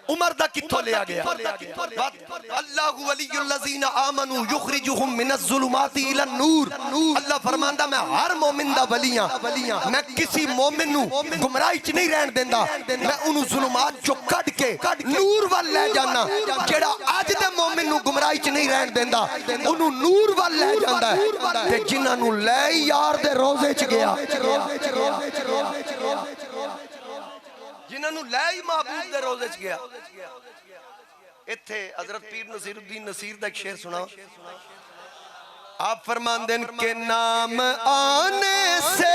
उमर दा कित्थों लिया गया अल्लाहु वलियुल लज़ीना आमनू युखरिजुहुम मिनज़ ज़ुलुमाति इलन नूर अल्लाह फरमांदा मैं हर मोमिन दा वलियां मैं किसी मोमिन नू गुमराही च नहीं रहन देंदा मैं उनु ज़ुलुमात चो कढ के नूर वाल ले जाना जेड़ा आज दे मोमिन नू गुमराही च नहीं रहन देंदा उनु नूर वाल ले जांदा है ते जिन्हां नू ले यार दे रोज़े च गया जिन्होंने लै ही महबूब दे रोज़े च गया इत्थे हजरत पीर नसीरुद्दीन नसीर दा एक शेर सुना आप फरमांदे के नाम आने से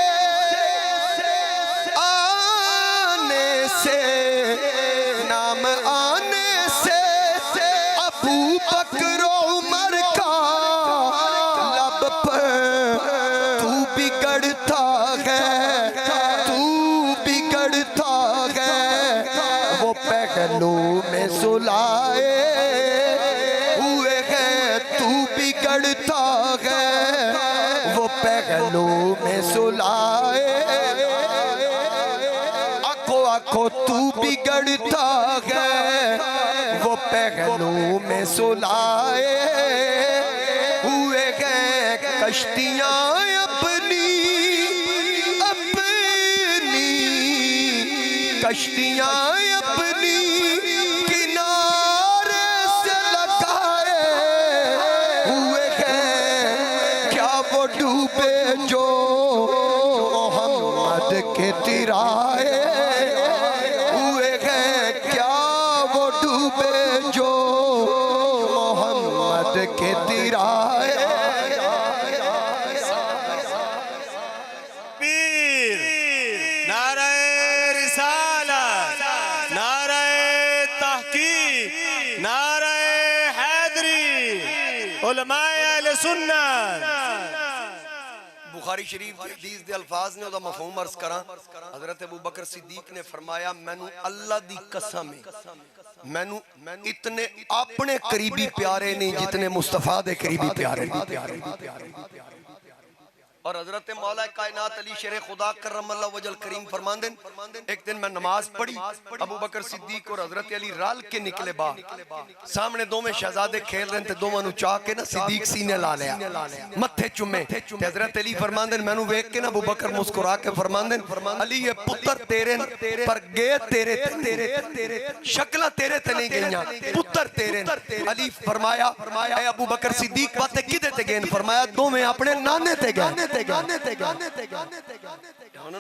नाम आने से अबू बकर उमर का लब पर तू बिगड़ता है पहलू में सुलाए हुए हैं तू बिगड़ता है वो पहलू में सुलाए आंखों आंखों तू बिगड़ता है वो पहलू में सुलाए हुए हैं कश्तियां कश्तियां अपनी किनारे से लगाए हुए हैं क्या वो डूबे जो मोहम्मद के तिराए हुए हैं क्या वो डूबे जो मोहम्मद के तिराए बुखारी शरीफ की हदीस दे अल्फाज ने ओदा मफहूम अर्ज करा हजरत अबू बकर सिद्दीक ने फरमाया मैनू अल्लाह दी कसम है मैनू इतने अपने करीबी प्यारे नहीं जितने मुस्तफा दे करीबी प्यारे और हजरत मौला कायनात अली शेर खुदा करमल्लाहु वजल करीम फरमांदे एक दिन मैं नमाज पढ़ी अबू बकर सिद्दीक और हजरत अली राल के निकले बाहर सामने दोवें शहजादे खेल रहे थे दोवां नु चाह के ना सिद्दीक सीने ला लिया मत्थे चुमे ते हजरत अली फरमांदे मैनू वेख के ना अबू बकर मुस्कुरा के फरमांदे अली ये पुत्र तेरे पर गए तेरे शक्लां तेरे ते नहीं गईयां पुत्र तेरे अली फरमाया ए अबू बकर सिद्दीक बातें किदे ते गए फरमाया दोवें अपने नाने ते गए उन्होंने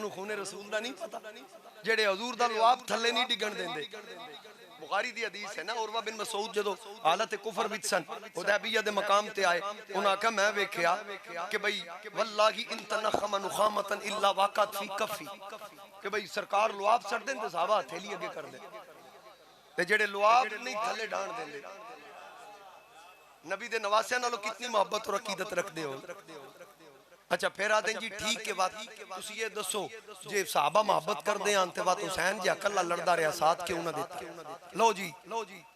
खूने रसूल दा नहीं पता जेड़े हुजूर दा लुआब थल्ले नहीं डिगण देंदे बुखारी दी हदीस है ना उरवा बिन मसूद जदों हालत कुफर विच सन हुदैबिया दे मकाम ते आए उन्हां आखा मैं वेखिया कि भाई वल्लाही इन तनखम नुखामतन इल्ला वाक़त फी कफी कि भाई सरकार लुआब छड़ देंदे साहबा हथेली अगे कर दे ते जेड़े लुआब नहीं थल्ले डाण देंदे नबी दे नवासियां नालों कितनी मोहब्बत और अकीदत रखदे हो अच्छा फिर आते जी ठीक है बात तुसी ये दसो जे सहाबा मोहब्बत करदे आन ते बात हुसैन जी अकल्ला लड़दा रहा साथ क्यों ना देता। लो जी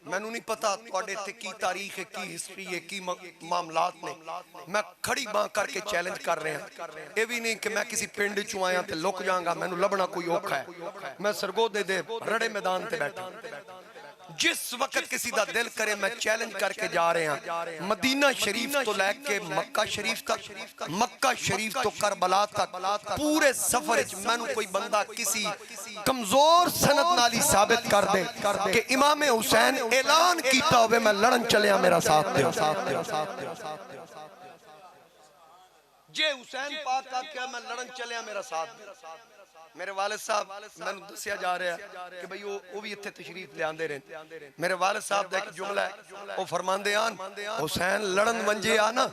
मैनू नहीं पता तुहाडे इत्थे की तारीख है की हिस्ट्री है की मामलात ने मैं खड़ी बां करके चैलेंज कर रहा ये भी नहीं कि मैं किसी पिंड चों आया ते लुक जाऊंगा मैनू लभना कोई औखा है। मैं सरगोदे दे रड़े मैदान ते बैठा जिस वक्त किसी का दिल करे मैं चैलेंज करके जा रहा हूं मदीना शरीफ तो लैके मक्का शरीफ तक मक्का शरीफ तो करबला तक पूरे सफर मैनू कोई बंदा किसी कमजोर सनद नाल ही साबित कर दे कि इमाम हुसैन ऐलान कीता होवे मैं लड़न चलिया मेरा साथ दे जे हुसैन पाक का क्या मैं लड़न चलिया मेरा साथ दे। मेरे वालिद साहब मैंने दसिया जा रहा है कि भाई वो भी इत्थे तशरीफ ले आंदे रहे। मेरे वालिद साहब दा एक जुमला है वो फरमांदे आन हुसैन लड़न वंजे आ ना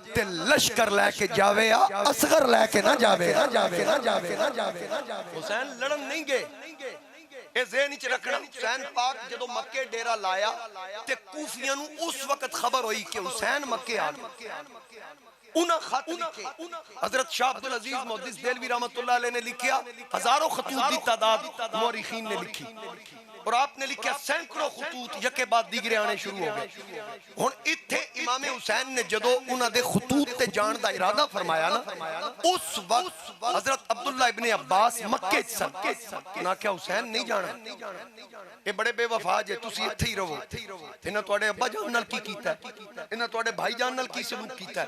ते लश्कर लेके जावे आ असगर लेके ना जावे हुसैन लड़न नहीं गए ए ज़हन च रखना। हुसैन पाक जदों मक्के डेरा लाया ते कूफियां नू उस वक्त खबर हुई कि हुसैन मक्के आ गए। उन्हें खत लिखे हजरत शाह अब्दुल अजीज मुहद्दिस देलवी रहमतुल्लाह अलैह ने लिखा हजारों खतूत की तादाद मौरिखीन ने लिखी और आपने लिखा सैकड़ों खतूत यके बाद दीगरे आने शुरू हो गए। हुण इत्थे इमाम हुसैन ने जदों उन्हां दे खतूत ते जाण दा इरादा फरमाया ना उस वक्त हजरत अब्दुल्ला इब्ने अब्बास मक्के च सन ना क्या हुसैन नहीं जाना ये बड़े बेवफा जे तुसी इत्थे ही रहो इन्हां तुहाडे अब्बा जान नाल की कीता इन्हां तुहाडे भाई जान नाल की सलूक कीता।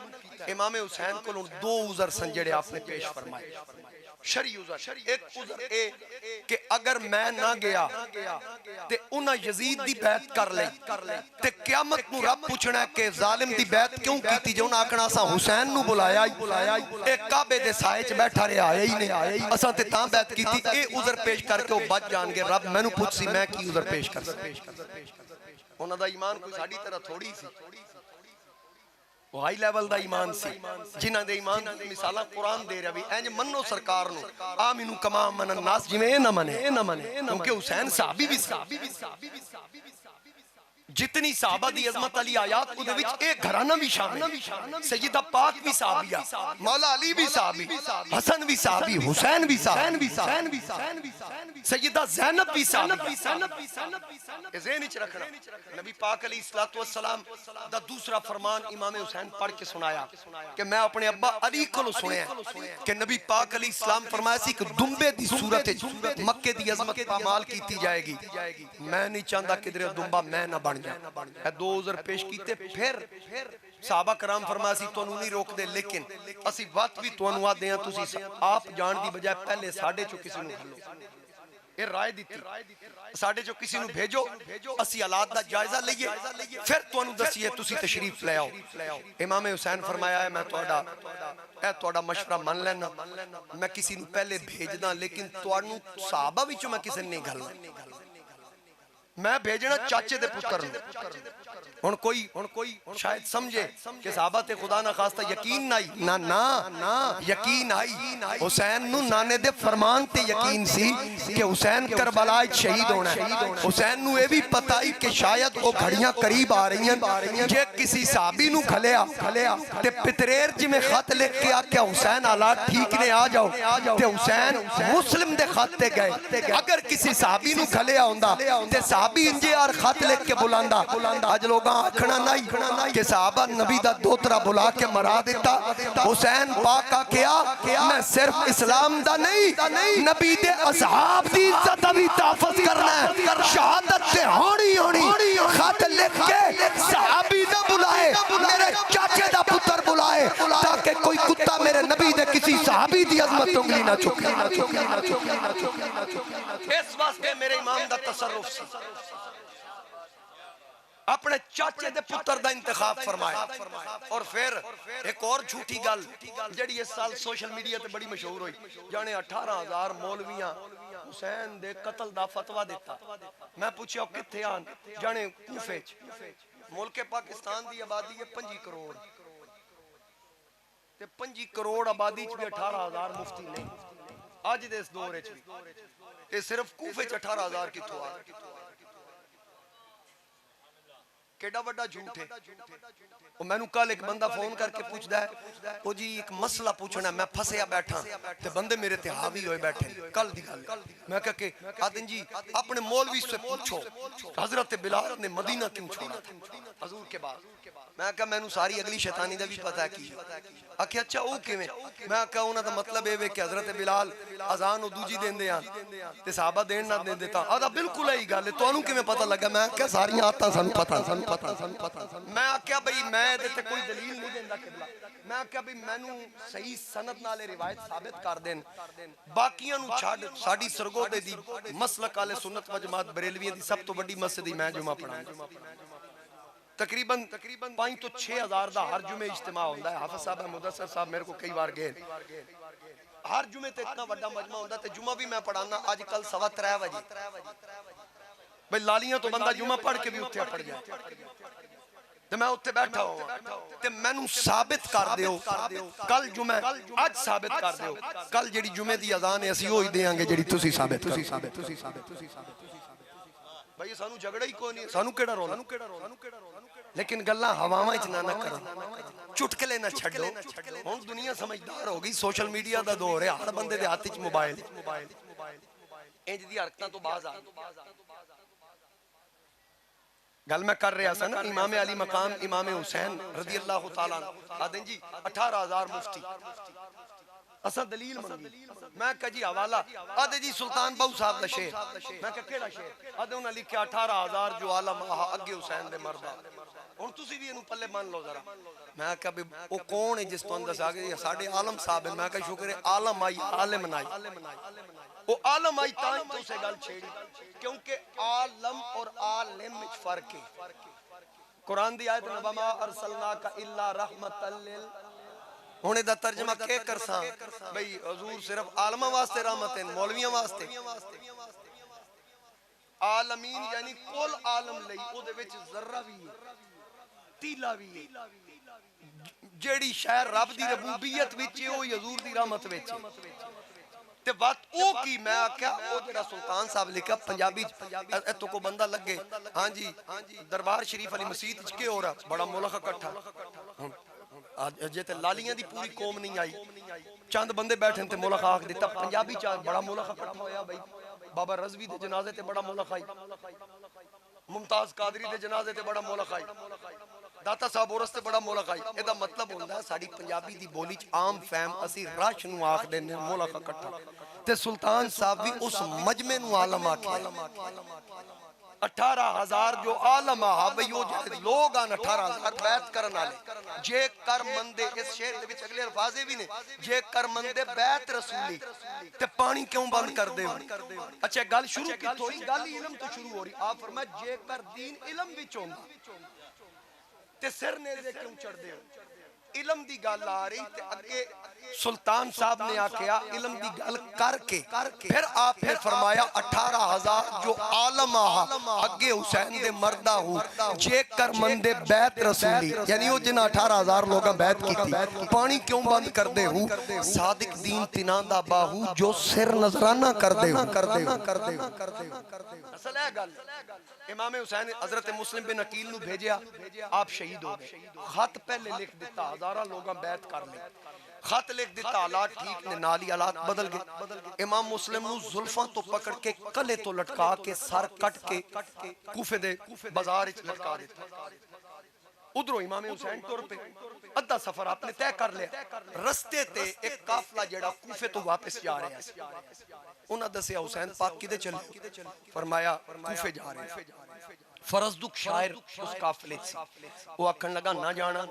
इमाम हुसैन को दो उज़र सन जेड़े आपने पेश फरमाए शरी उज़र एक उज़र ए कि अगर मैं ना गया ते उन्हां यजीद दी बैत कर ले ते क़यामत नू रब पूछना कि जालिम दी बैत क्यों कीती जे उन्हां आखना असां हुसैन नू बुलाया ए काबे दे साए च बैठा रहा आया ही नहीं असां ते तां बैत कीती ए उज़र पेश करके वो बच जाणगे रब मैनू पुछसी मैं की उज़र पेश कर सकदा। उन्हां दा ईमान कोई साडी तरह थोड़ी सी वो हाई लेवल दा ईमान सी जिन्हां दे ईमान दी मिसालां कुरान दे रहा भी इंज मन्नो सरकार नु आमीनू कमा मनन नास जिवें ए ना मने क्योंकि हुसैन सहाबी भी जितनी साहबा दी अजमत अली आयात उदे विच एक घराना भी शामिल सैयदा पाक भी साहबिया मौला अली भी साहबी हसन भी साहबी हुसैन भी साहबी सैयदा ज़ैनब भी साहबी ए ज़हन विच रखना। नबी पाक अलैहिस्सलातु वस्सलाम दा दूसरा फरमान इमाम हुसैन पढ़ के सुनाया कि मैं अपने अब्बा अली कोलों सुनया कि नबी पाक अलैहिस्सलाम फरमाया सी कि दुंबे दी सूरत विच मक्के दी अजमत पामाल कीती जाएगी मैं नहीं चाहता किधरे दुंबा मैं ना बन दो उज़र पेश कीते फिर साहबा कराम फरमाया सी तुहानू नहीं रोकदे लेकिन असी वत भी तुहानू आदे हां तुसी आप जान दी बजाय पहले साडे चों किसी नू घल्लो ये राय दी साडे चों किसी नू भेजो असी हालात दा जायजा लईए फिर तुहानू दसीए तुसी तशरीफ ले आओ। इमाम हुसैन फरमाया है मैं तुहाडा मशवरा मन लेना मैं किसी नू पहले भेजदा लेकिन तुहानू साहबा विचों मैं किसी नहीं घल्लना मैं भेजना चाचे दे पुत्र हुण कोई शायद समझे कि साहबा ते खुदा ना खास्ता यकीन नहीं ना ना ना यकीन आई हुसैन नु नाने दे फरमान ते यकीन सी कि हुसैन करबला शहीद होना है। हुसैन नु ये भी पता ही कि शायद वो घड़ियां करीब आ रही हैं जे किसी साहबी नु खलिया ते पितरेर जिवें खत लिख के आख्या हुसैन हालात ठीक ने आ जाओ ते हुसैन मुस्लिम दे खत ते गए अगर किसी साहबी नु खलिया हुंदा ते साहबी इंजे यार खत लिख के बुलांदा अज लोग आखना नहीं कि साहबा नबी दा दोतरा बुला के मरा दिता हुसैन पाक का क्या मैं सिर्फ इस्लाम दा नहीं नबी दे असहाब दी इज्जत भी तहफ्फुज करना है शहादत से होनी खत लिख के सहाबी ना बुलाए मेरे चाचे दा पुत्र बुलाए ताकि कोई कुत्ता मेरे नबी दे किसी सहाबी दी अजमत उंगली ना चुके इस वास्ते मेरे इमाम दा तसर्रुफ सी अपने चाचे दे पुत्र दा इंतखाब फरमाया। और फिर एक और झूठी गल जड़ी इस साल सोशल मीडिया ते बड़ी मशहूर हुई जाने 18,000 मौलवियां हुसैन दे कत्ल दा फतवा दिता। मैं पूछया किथे आन जाने कूफे च मुल्क पाकिस्तान दी आबादी है 5 करोड़ ते 5 करोड़ आबादी च भी 18,000 मुफ्ती नहीं अज दे इस दौर च सिर्फ कूफे च 18,000 किथों आ केड़ा बड़ा झूठ है। ਉਹ ਮੈਨੂੰ ਕੱਲ ਇੱਕ ਬੰਦਾ ਫੋਨ ਕਰਕੇ ਪੁੱਛਦਾ ਹੈ, ਉਹ ਜੀ ਇੱਕ ਮਸਲਾ ਪੁੱਛਣਾ, ਮੈਂ ਫਸਿਆ ਬੈਠਾ ਤੇ ਬੰਦੇ ਮੇਰੇ ਤੇ ਹਾਵੀ ਹੋਏ ਬੈਠੇ ਕੱਲ ਦੀ ਗੱਲ। मैं कहा कि आदिन जी अपने मौलवी से पूछो हजरत बिलाल ने मदीना क्यों छोड़ा था हजूर के बाद। मैं कहा मैनू सारी अगली शैतानी दा भी पता की। आखे अच्छा वो किवें? मैं कहा उन्हां दा मतलब ये वे कि हजरत बिलाल अजान ओ दूजी देंदे आ ते सहाबा देण ना देंदे ता आदा बिल्कुल ही गल है, तुहानू किवें पता लगा? मैं कहा सारियां आदतां सानू पता। मैं आख्या भाई मैं इहदे ते कोई दलील नहीं देंदा किबला। मैं आख्या भाई मैनू सही सनद नाल रिवायत साबित कर देन, बाकियां नू छड्ड। साडी सरगोदे दी मसलक वाले सुन्नत व जमात बरेलवियां दी सब तो बड़ी मस्जिद ही मैं जुमा पढ़ांगा। तकरीबन 5 तो 6 हज़ार दा हर जुमे इज्तिमा होंदा है। हाफिज साहब मुदस्सर साहब मेरे को कई बार गए, हर जुमे ते इतना बड़ा मजमा होंदा ते जुमा भी मैं पढ़ाना। आज कल 3:15 बजे भाई लालियां तो बंदा जुमा पढ़ के भी उत्थे पड़ जाए ते मैं उत्थे बैठा हुआ ते मैनू साबित कर दियो कल जुमे, आज साबित कर दियो कल जेड़ी जुमे दी अजान है असीं ओही देंगे जेड़ी तुसीं साबित भाई। सानू झगड़ा ही कोई नहीं, सानू केड़ा रोला। लेकिन गल्लां हवावां च ना करो, चुटकले ना छड्डो। हुण दुनिया समझदार हो गई, सोशल मीडिया दा दौर है, हर बंदे दे हाथ च मोबाइल। इंज दी हरकतां तो बाज आ गल मैं कर रहा था ना इमाम अली मकाम इमाम हुसैन रज़ी अल्लाह तआला आदिन जी 18,000 मुफ्ती असा दलील मंगी। मैं कहा जी हवाला आदे जी सुल्तान बाहू साहब दा शेर। मैं कहा केड़ा शेर? आदे उन्हें लिखा 18,000 जो आलम आहा अगे हुसैन दे मरदा। हुण तुसी भी इनू पल्ले मान लो जरा। मैं कहा भी वो कौन है जिस तुहानू दसा के साडे आलम साहब है। मैं कहा शुक्र है आलम आई आलिम नाई। वो आलम आई तां तो से गल छेड़ी क्योंकि आलम और आलिम में फर्क है। कुरान दी आयत नबमा अरसलनाका इल्ला रहमतल लिल। हुण इहदा तर्जमा के करसा भाई हुजूर सिर्फ आलमा वास्ते रहमत है, मौलवियां वास्ते। आलमीन यानी कुल आलम लई ओदे विच जर्रा भी है, तीला भी है। जेड़ी शहर रब दी रबूबियत विच है ओ हुजूर दी रहमत विच है। ते बात ओ की मैं आख्या ओ जेड़ा सुल्तान साहब लिखा पंजाबी इत्थों को बंदा लगे हां जी दरबार शरीफ वाली मस्जिद च के हो रहा बड़ा मुल्क इकट्ठा। जे ते लालियां दी पूरी कौम नहीं आई, चंद बंदे बैठे ते मुल्क आख दिता पंजाबी च बड़ा मुल्क इकट्ठा होया भाई। बाबा रज़वी दे जनाजे ते बड़ा मुल्क आई, मुमताज कादरी दे जनाजे ते बड़ा मुल्क आई, दाता साहब औरस ते बड़ा मुल्क आई। एदा मतलब होंदा है साडी पंजाबी दी बोली च आम फहम असी रश नू आख देने मुल्क इकट्ठा ते सुल्तान साहब भी उस मजमे नू आलम आखे। 18,000 जो आलम आ भाई वो जेड़े लोग आन 18,000 बैत करन वाले जे कर मंदे इस शेर दे विच अगले अल्फाजे भी ने जे कर मंदे बैत रसूली ते पानी क्यों बंद कर दे हो? अच्छा गल शुरू कित्थों होई? गल इल्म तो शुरू हो रही। आप फरमाया जे कर दीन इल्म विच होंदा ते सिर नेज़े क्यों चढ़दे हो? इल्म दी गल आ रही ते अगे सुल्तान साहब ने आख्या इल्म दी गल करके फिर आपने फरमाया 18,000 जो आलम आहा अगे हुसैन दे मर्दा हूं जे कर मंदे बैत रसूली यानी वो जिन्हां 18,000 लोगां बैत कीती पानी क्यों बंद कर दे हूं? सादिक दीन तिना दा बाहू जो सिर नजराना कर दे असल है गल। इमाम हुसैन हजरत मुस्लिम बिन अकील नू भेजा, आप शहीद हो गए। खत पहले लिख दिता, हजारा लोग बैत कर ले। खत लिख दिता, हालात ठीक ने, नाली हालात बदल गए। इमाम मुस्लिम नू जुल्फां तो पकड़ के कले तो लटका के सर कट के कूफे दे बाजार विच लटका दिता। उधरों इमाम हुसैन तुर पे अद्धा सफर आपने तय कर लिया। रस्ते ते एक काफला जेड़ा कूफे तो वापस जा रहा है उन्हें दसिया हुसैन पाक किदे चले? फरमाया कूफे जा रहे हैं। फरजदुक शायर उस काफले से वो आखन लगा ना जाना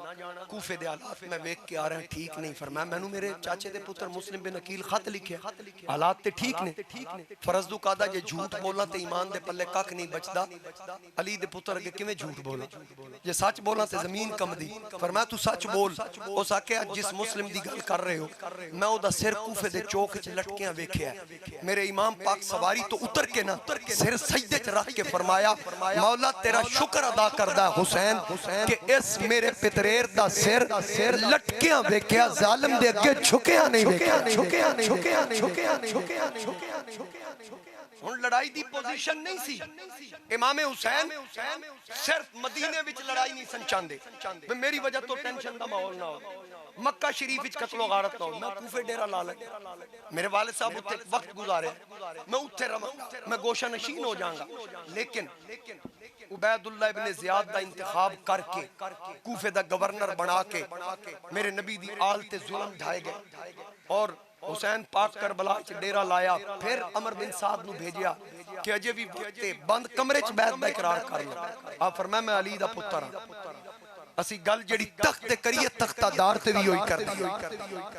कूफे दे हालात मैं वेख के आ रहा ठीक नहीं। फरमाया मैनू मेरे चाचे दे पुत्र मुस्लिम बिन अकील खत लिखे हालात ते ठीक ने। फरजदुक आदा जे झूठ बोला ते ईमान दे पल्ले कख नहीं बचदा। अली दे पुत्र अगे किवें झूठ बोला? जे सच बोला ते जमीन कंबदी। फरमाया तू सच बोल। उस आख्या जिस मुस्लिम दी गल कर रहे हो मैं ओदा सिर कूफे दे चौक च लटकियां वेखिया। मेरे इमाम पाक सवारी तो उतर के ना सिर सजदे च रख के फरमाया मौला तेरा शुक्र अदा करदा हुसैन कि इस मेरे पितरेर दा सिर लटकियां वेखिया जालिम दे अगे झुकिया नहीं वेखिया। हुण लड़ाई दी पोजीशन नहीं सी। इमाम हुसैन सिर्फ मदीने विच लड़ाई नहीं सन चाहते, मेरी वजह तो टेंशन दा माहौल ना हो, मक्का शरीफ विच कत्लो गारत ना हो, मैं कूफे डेरा ला लगा, मेरे वालिद साहब उत्थे वक्त गुजारे, मैं उत्थे रवांगा, मैं गोशा नशीन हो जाऊंगा। लेकिन उबैदुल्लाह इब्ने ज़ियाद दा इंतखाब करके कूफे दा गवर्नर बना के मेरे नबी दी आल ते जुल्म ढाए गए और हुसैन पाक करबला च डेरा लाया। फिर अमर बिन साद नु भेजिया कि अजे भी वक्त बंद कमरे च बैठ दा इकरार कर लो। आप फरमाया मैं अली दा पुत्र हां, असी गल जेड़ी तख्त ते करिए तख्तादार ते भी होई कर दी।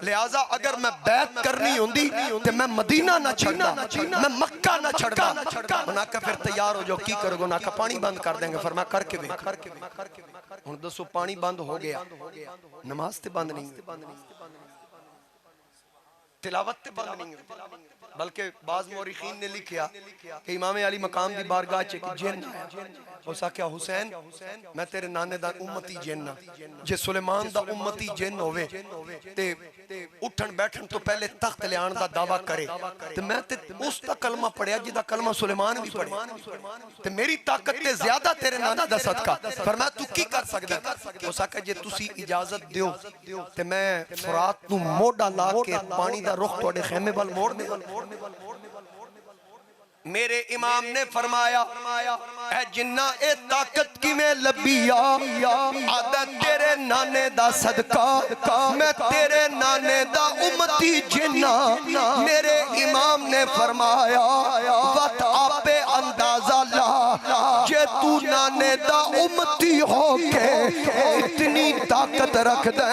लिहाजा अगर मैं बैत करनी हुंदी ते मैं मदीना ना छड़दा, मैं मक्का ना छड़दा। उन्हां का फिर तैयार हो जाओ, की करोगे? उन्हां का पानी बंद कर देंगे। फरमाया करके वेख। हुण दसो पानी बंद हो गया, नमाज ते बंद नहीं, तिलावत ते बंद नहीं, बल्कि बाज़ मौरिखीन ने लिखा कि इमाम अली मकाम दी बारगाह च एक जिन हो सका, हुसैन मैं तेरे नाने दा उम्मती जिन हां, जे सुलेमान दा उम्मती जिन होवे ते उठन बैठन तो पहले तख्त लियाण दा दावा करे ते मैं ते उस दा कलमा पढ़िया जिहदा कलमा सुलेमान भी पढ़िया, ते मेरी ताकत ते ज्यादा तेरे नाना दा सदका। फरमाया तू की कर सकदा? हो सका जे तुसी इजाजत दियो ते मैं फुरात नू मोढा ला के पानी दा रुख तुहाडे खेमे वाल मोड़ दे। मेरे इमाम ने फरमाया ऐ जिन्ना ए ताकत किवें लभिया, आदा तेरे नाने दा सदका, मैं तेरे नाने दा उम्मती जिन्ना। मेरे इमाम ने फरमाया वत आपे अंदाजा ला, जे तू नाने दा उम्मती हो के इतनी ताकत रखदा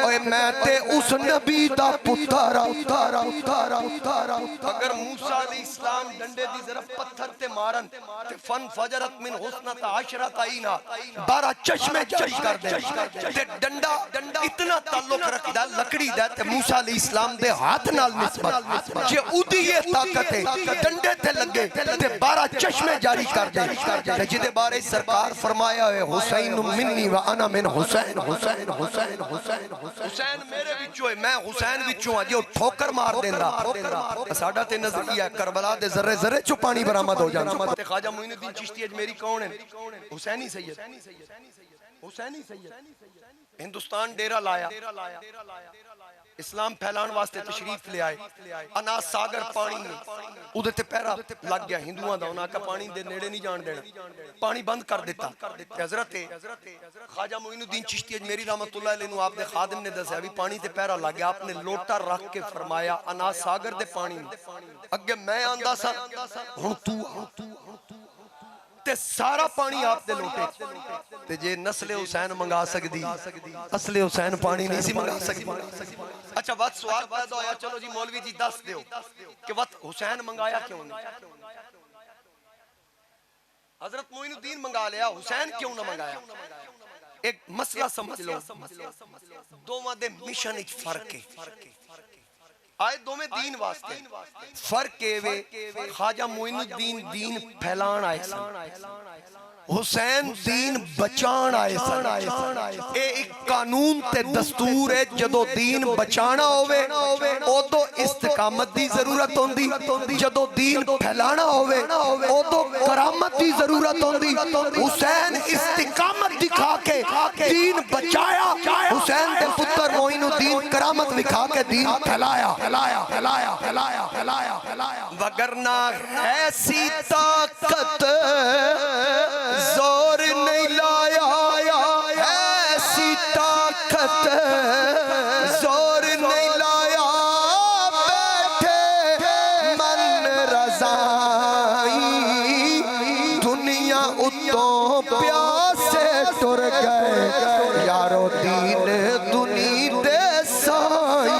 ओए मैं ते उस नबी दा पुत्र। अगर मूसा अलैहिस्सलाम डंडे दी जरा पत्थर ते मारन ते फन फजरत मिन हुस्नत अशरत आईना 12 चश्मे जारी कर दे ते डंडा इतना ताल्लुक रखदा लकड़ी दा ते मूसा अलैहिस्सलाम दे हाथ नाल निस्बत, जे उदी ये ताकत है डंडे ते लगे ते 12 चश्मे जारी कर दे। ते जिदे बारे सरकार फरमाया है हुसैन मिन्नी व अना मिन हुसैन, हुसैन हुसैन हुसैन हुसैन मेरे विचों है, मैं हुसैन विचों हां। जे ठोकर मार देंदा साडा ते नजरिया करबला दे जर्रे जर्रे चो पानी बरामद हो जांदा। ते ख्वाजा मोइनुद्दीन चिश्ती अजमेरी कौन है? हुसैनी सैयद, हुसैनी सैयद। हिंदुस्तान डेरा लाया, इस्लाम फैलाने वास्ते तशरीफ ले आए। अनास सागर पानी उदे ते पहरा लग गया हिंदुआं दा, उन्हां का पानी दे नेड़े नहीं जान देना, पानी बंद कर दिता। हजरत ख्वाजा मोइनुद्दीन चिश्ती अजमेरी रहमतुल्लाह अलैह नु आपदे खादिम ने दस्या भी पानी ते पहरा लग गया। आपने लोटा रख के फरमाया अनास सागर दे पानी अगे मैं आंदा सा, हुण तू ते सारा पानी आप दे लोटे ते जे नस्ले हुसैन मंगा सकदी, असले हुसैन पानी नहीं सी मंगा सकदी। अच्छा वत सवाल पैदा होया, चलो जी मौलवी जी दस दियो कि वत हुसैन मंगाया क्यों नहीं? हजरत मोइनुद्दीन मंगा लिया, हुसैन क्यों ना मंगाया? एक मसला समझ लो, दोवां दे मिशन विच फर्क है। आए दोवें दीन वास्ते फर्क वे, ख्वाजा मोइनुद्दीन दीन फैलान आए सन, हुसैन दीन बचान आए सन। ए एक कानून ते दस्तूर है, जदों दीन बचाना होवे ओदों इस्तिकामत दी जरूरत होंदी, जदों दीन फैलाना होवे ओदों करामत दी जरूरत होंदी। हुसैन इस्तिकामत दिखा के दीन बचाया, हुसैन दे पुत्र मोइनुद्दीन करामत दिखा के दीन फैलाया फैलाया फैलाया फैलाया फैलाया फैलाया। वगरना ऐसी ताकत जोर नहीं लाया, ऐसी ताकत जोर नहीं लाया, बैठे मन रज़ाई दुनिया उत्तों प्यासे टुर गए, यारो दीन दुनी दे साई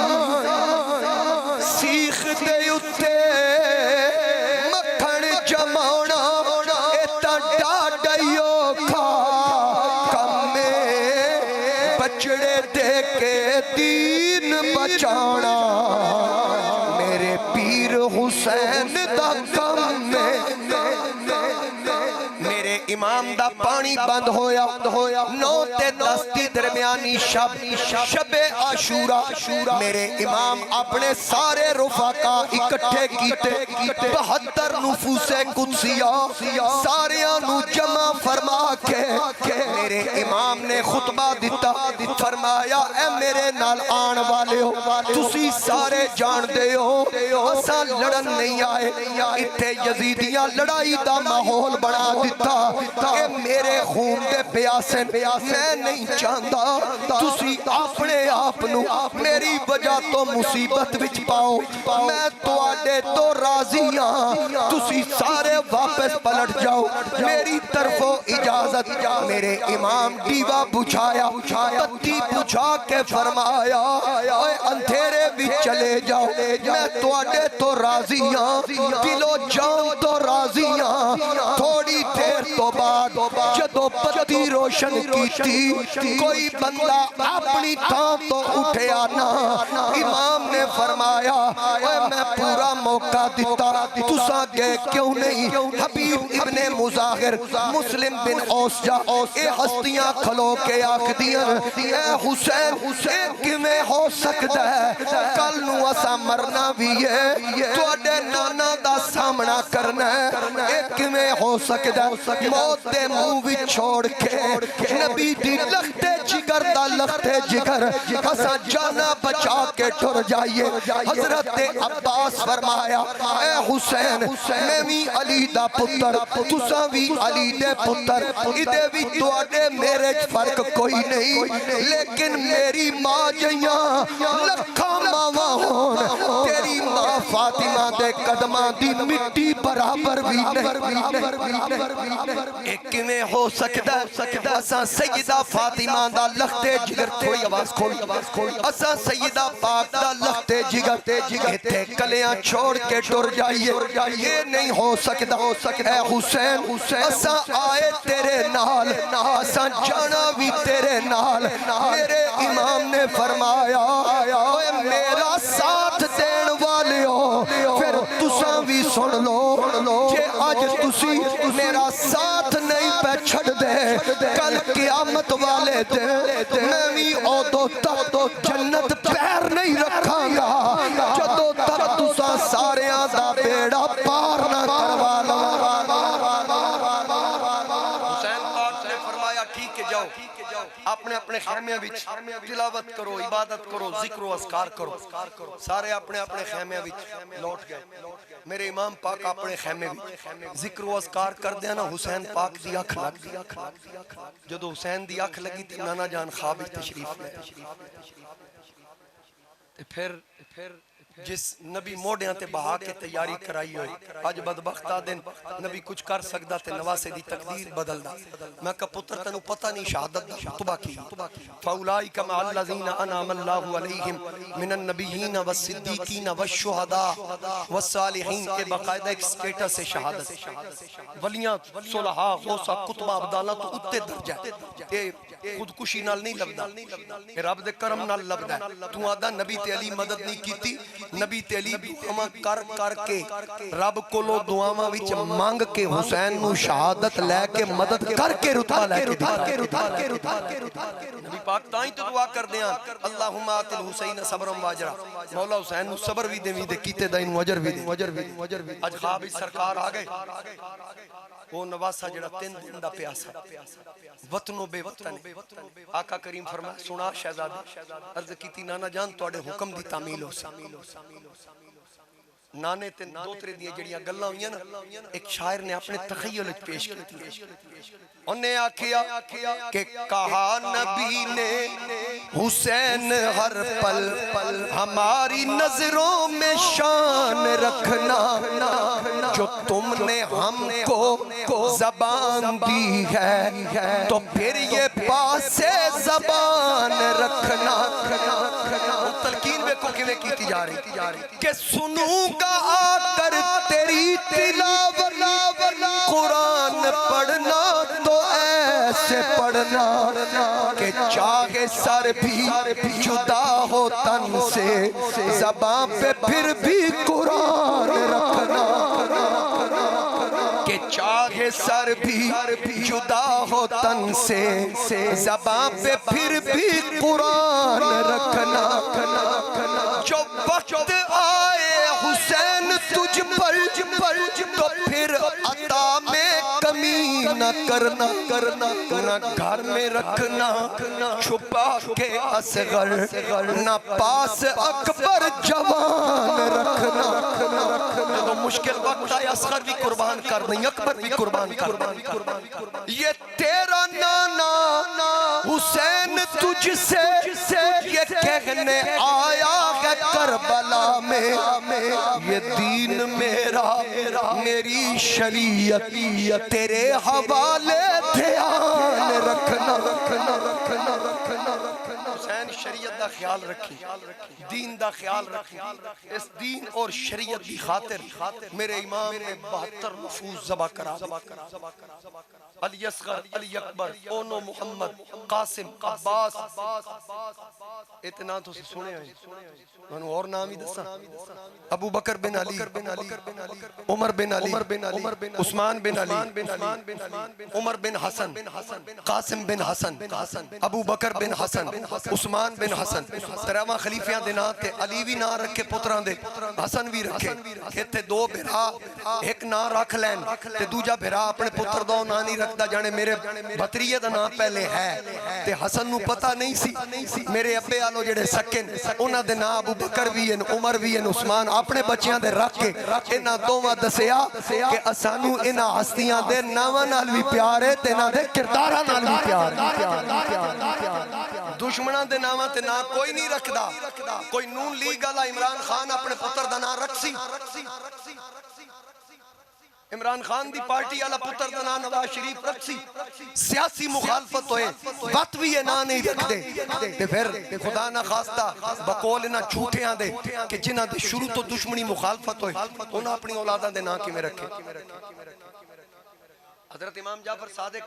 सीख दे उत्ते मक्खन जमाना बचड़े दे के दीन बचाना, मेरे पीर हुसैन दा कम में। मेरे इमाम दा पानी बंद होया 9 ते 10 दी दरमियानी शबे आशूरा मेरे इमाम अपने सारे रुफाका इकट्ठे कीते 72 नुफूसे कुदसिया सारियां नु जमा फरमा के मेरे इमाम ने खुतबा दिता फरमाया ए मेरे नाल आन वाले हो तुसी सारे जानदे हो असा लड़न नहीं आए इत्थे यजीदियां लड़ाई दा माहौल बना दिता ए मेरे खून दे प्यासे मैं नहीं चाहता तुसी अपने आप नु मेरी वजह तो मुसीबत विच पाओ मैं तुहाडे तो राजी हां तुसी सारे वापस पलट जाओ मेरी तरफों इजाजत मेरे इमाम दीवा बुझाया बत्ती बुझा के फरमाया ओए अंधेरे भी चले जाओ मैं तुहाडे तो राजी हां दिलो जान तो राजी हां थोड़ी देर तो बाद जदों बत्ती रोशन कीती कोई बंदा अपनी थां तो उठया ना इमाम ने फरमाया ओए मैं पूरा मौका दिता तुसा गए क्यों नहीं हबीब इब्ने मुजाहिर मुस्लिम बिन औसजा ए हस्तियां खलो के आखदियां ए हुसैन ए किवें हो सकदा है कल नू असा मरना भी है तुहाडे नाना दा सामना करना है ए किवें हो सकदा मौत दे मुंह विच छोड़ के नबी दी लखते जिगर दा लखते जिगर असा जाना बचा के टुर जाइए हजरत अब्बास फरमाया ए हुसैन मैं भी अली दा पुत्र तुसा भी अली दे पुत्र इदे भी तुहाडे मेरे च फर्क कोई नहीं लेकिन मेरी मां जइयां लखां मावां होन तेरी मां फातिमा दे कदमां दी मिट्टी बराबर भी नहीं एक किवें हो सकदा असा सैयदा फातिमा दा लखते जिगर थोड़ी आवाज खोल असा सैयदा पाक दा लखते जिगर इत्थे कलियां छोड़ के टुर जाइए ये नहीं हो सकदा ए हुसैन असा आए तेरे नाल असा जाना भी तेरे नाल मेरे इमाम ने फरमाया ओए मेरा साथ देण वाले हो फिर तुसा भी सुन लो जे अज तुसी मेरा साथ नहीं पे छड़ दे कल क़यामत वाले दिन मैं भी ओदों तक जन्नत पैर नहीं रखांगा जदों तक तुसा सारियां दा बेड़ा पार ना करवा अपने अपने खैमे विच तिलावत करो इबादत करो जिक्र अस्कार करो सारे अपने अपने खैमे विच लौट गए मेरे इमाम पाक अपने खैमे विच जिक्र अस्कार कर दिया ना हुसैन पाक दी अख लग गई जदों हुसैन दी अख लगी ते नाना जान ख्वाब विच तशरीफ ले ते फिर जिस नबी मोढ़ियां ते बहा के तैयारी कराई हुई अज बदबख्ता दिन नबी कुछ कर सकदा ते नवासे दी तकदीर बदलदा मैं कहा पुत्र तैनू पता नहीं शहादत दा खुतबा की फौलाइका मअल्लज़ीना अनअमा अल्लाहु अलैहिम मिनन नबिय्यीन वस्सिद्दीकीन वश्शुहदा वस्सालिहीन के बाकायदा एक स्टेटस है शहादत वलियां सुलहा गौसा कुतबा अब्दाला तो उत्ते दर्जा ए खुदकुशी नाल नहीं लबदा ए रब दे करम नाल लबदा तू आदा नबी ते अली मदद नहीं कीती नबी ते अली दुआवां कर के रब कोलों दुआवां विच मांग के हुसैन नु शहादत लेके मदद करके रुतबा लेके नबी पाक ताई तो दुआ करदे हां अल्लाहुम्मा आतिल हुसैन सब्रम वाजरा मौला हुसैन नु सबर भी देवी दे कीते दा इनु अजर भी अज ख्वाब सरकार आ गए वो नवासा जेड़ा 3 दिन दा प्यासा वतनो बेवतन आका करीम फरमाया सुना शहजादे अर्ज कीती नाना जान तुहाडे हुक्म दी तामील हो नाने ते दोतरे दी जड़ियां गल्लां हुईयां ना एक शायर ने अपने तखय्युल विच पेश की उन्हें आखिया कि कहा नबी ने हुसैन हर पल हमारी नजरों में शान रखना जो तुमने हमको ज़बान दी है तो फिर ये पासे ज़बान रखना तलकीन देखो किवें कीती जा रही कि सुनूंगा आकर तेरी तिलावत कुरान पढ़ना तो ऐसे पढ़ना कि चाहे सर भी जुदा हो तन से ज़बान पे फिर भी कुरान रखना कि चाहे सर भी जुदा हो तन से, ज़बां पे फिर भी कुरान रखना। जो वक्त आए हुसैन तुझ पर तो फिर अता में कमी न करना, न घर में रखना छुपा के असगर, न पास अकबर जवान रखना। तो मुश्किल वक्त आए असगर भी कुर्बान कर दें, अकबर भी कुर्बान कर। ये तेरा नाना हुसैन तुझसे ये कहने आया है करबला में, ये दीन मेरा मेरी शरीयत तेरे हवाले ध्यान रखना। हुसैन शरीयत दा ख्याल रखी, दीन दा ख्याल रखी। इस दीन और शरीयत की खातिर मेरे इमाम ने 72 मफूज ज़बा करा। अली असगर, अली अकबर, ओनो मोहम्मद, कासिम, अब्बास, इतना तो सुने मैंने और नाम ही दसा। अबू बकर बिन अली, उमर बिन अली, उस्मान बिन अली, उमर बिन हसन, कासिम बिन हसन, अबू बकर बिन हसन, उस्मान बिन हसन। तेरहवां खलीफियां दे नां ते अली भी ना रखे पुत्रां दे, हसन भी रखे। इत्थे दो भिरा एक नां रख लैन ते दूजा भिरा अपने पुत्र दा नां नहीं रखदा, जाने मेरे भतरीए दा नां पहले है ते हसन नू पता नहीं सी। मेरे अब्बे आलो जेड़े सके उन्हां दे नां अबू बकर भी हैं, उमर भी हैं, उस्मान अपने बच्चियां दे रख के इन्हां दोवां दसिया कि असानू इन्हां हस्तियां दे नावां नाल भी प्यार है ते इन्हां दे किरदारां नाल भी प्यार है। दुश्मनां दे नावां ते ना कोई नहीं रखदा। कोई नून लीग वाला इमरान खान अपने पुत्र दा नां रखसी, इमरान खान दी पार्टी वाला पुत्र दा नाम नवाज शरीफ रखसी। सियासी मुखालफत होए बात भी ये ना नहीं रखते ते फिर खुदा ना खास्ता बकौल इन्हां झूठियां दे कि जिन्हां दे शुरू तो दुश्मनी मुखालफत होए उन्हां अपनी औलादां दे नाम किवें रखे। हजरत इमाम जाफर सादिक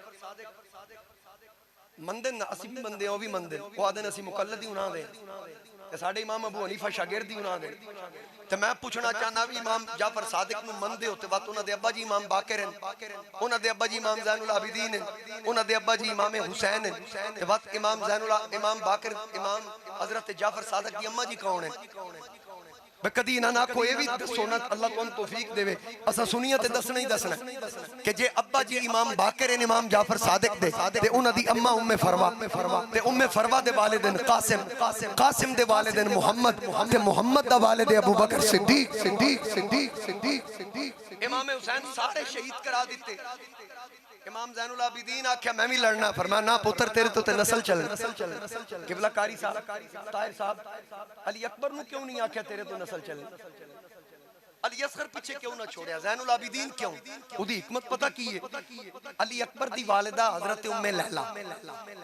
मंदे ना, असी भी मंदे, भी मंदे, वो आदे असी मुकल्लद ही उन्हां दे ते साडे इमाम अबू हनीफा शागिर्द ही उन्हां दे। ते मैं पूछना चाहना भी इमाम जाफर सादिक नू मनदे हो ते बात उन्हां दे अब्बा जी इमाम बाकर हैं, उन्हां दे अब्बा जी इमाम ज़ैनुल आबिदीन हैं, उन्हां दे अब्बा जी इमाम हुसैन हैं ते बात इमाम ज़ैनुल इमाम बाकर इमाम हजरत जाफर सादिक दी अम्मा जी कौन है? कदी इन्हां ना कोई भी दसो ना, अल्लाह तुहानू तौफीक देवे। असा सुनिया ते दसना ही दसना कि जे अब्बा जी इमाम बाकर हैं इमाम जाफर सादिक दे ते उन्हां दी अम्मा उम्मे फरवा ते उम्मे फरवा दे वालिदैन कासिम, कासिम दे वालिदैन मुहम्मद ते मुहम्मद दा वालिद अबू बकर सिद्दीक। इमाम हुसैन सारे शहीद करा दिते। इमाम ज़ैनुल आबिदीन आख्या मैं भी लड़ना, फरमाया ना पुत्र तेरे तो ते नस्ल चल। किबला कारी साहब, ताहिर साहब, अली अकबर नू क्यों नहीं आख्या तेरे तो नस्ल चले? अली असगर पीछे क्यों ना छोड़या? ज़ैनुल आबिदीन क्यों? उदी हिकमत पता की है? अली अकबर दी वालिदा हजरत उम्मे लैला,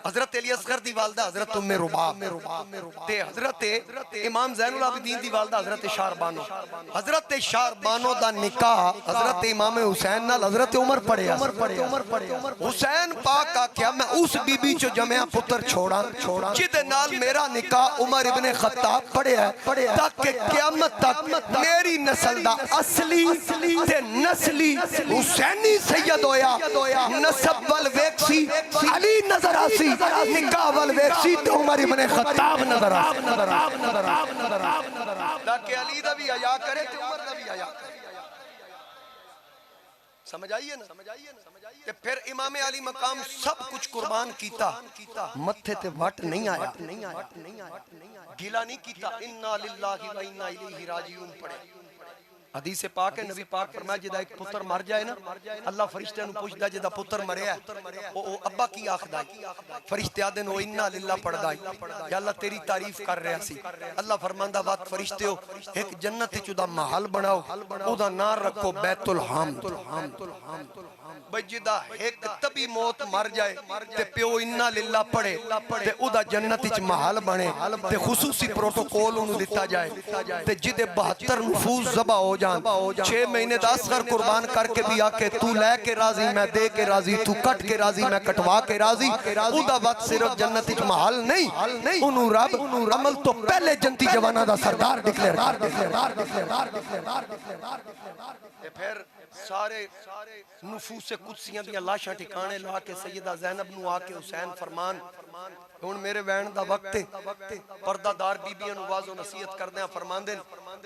हजरत अली असगर दी वालिदा हजरत उम्मे रुबाब ते हजरत इमाम ज़ैनुल आबिदीन दी वालिदा हजरत शारबानो। हजरत शारबानो दा निकाह हजरत इमाम हुसैन नाल हजरत उमर पढ़िया। हुसैन पाक आख्या मैं उस बीबी चो जमया पुत्र छोड़ा जिदे नाल मेरा निकाह उमर इब्ने खत्ताब पढ़िया ताकि क़यामत तक मेरी नस्ल असली ते नस्ली हुसैनी सैयद होया। नसब वल वेखसी अली नजर आसी, निकाह वल वेखसी ते उमर इब्ने खत्ताब नजर आसी। ताकि अली दा भी हया करे ते उमर दा भी हया करे। समझ आइए ना? ते फिर इमाम अली मकाम सब कुछ कुर्बान कीता, मत्थे ते वट नहीं आया, गिला नहीं कीता। इन्ना लिल्लाहि व इन्ना इलैहि राजिऊन पढ़े। हदीस पाक है, नबी पाक फरमाया जिदा एक पुत्र मर जाए ना अल्लाह फरिश्तियां नु पूछदा जिदा पुत्र मरया ओ अब्बा की आखदा है? फरिश्ते आदे नो इन्ना लिल्लाह पढ़दा है या अल्लाह तेरी तारीफ कर रहा सी। अल्लाह फरमांदा बात फरिश्ते हो एक जन्नत विच उदा महल बनाओ, उदा नाम रखो बैतुल हम्द। भाई जिदा एक तभी मौत मर जाए ते प्यो इन्ना लिल्लाह पढ़े ते उदा जन्नत विच महल बने ते खुसूसी प्रोटोकॉल उन्हें दिता जाए ते जिदे 72 नफूस ज़बा हो जान 6 महीने दा असगर कुर्बान करके भी आके तू लेके राजी मैं दे के राजी, तू कट के राजी मैं कटवा के राजी, उदा बात सिर्फ जन्नत विच महल नहीं उन्हों रब अमल तो पहले जन्नती जवाना दा सरदार डिक्लेयर। फिर सारे नुफूसे कुदसियां दी लाशां ठिकाने ला के सैयदा ज़ैनब नू आके हुसैन फरमान हुण मेरे वैन दा वक्त है पर्दादार बीबियां नू वाज़ो नसीहत करदे फरमांदे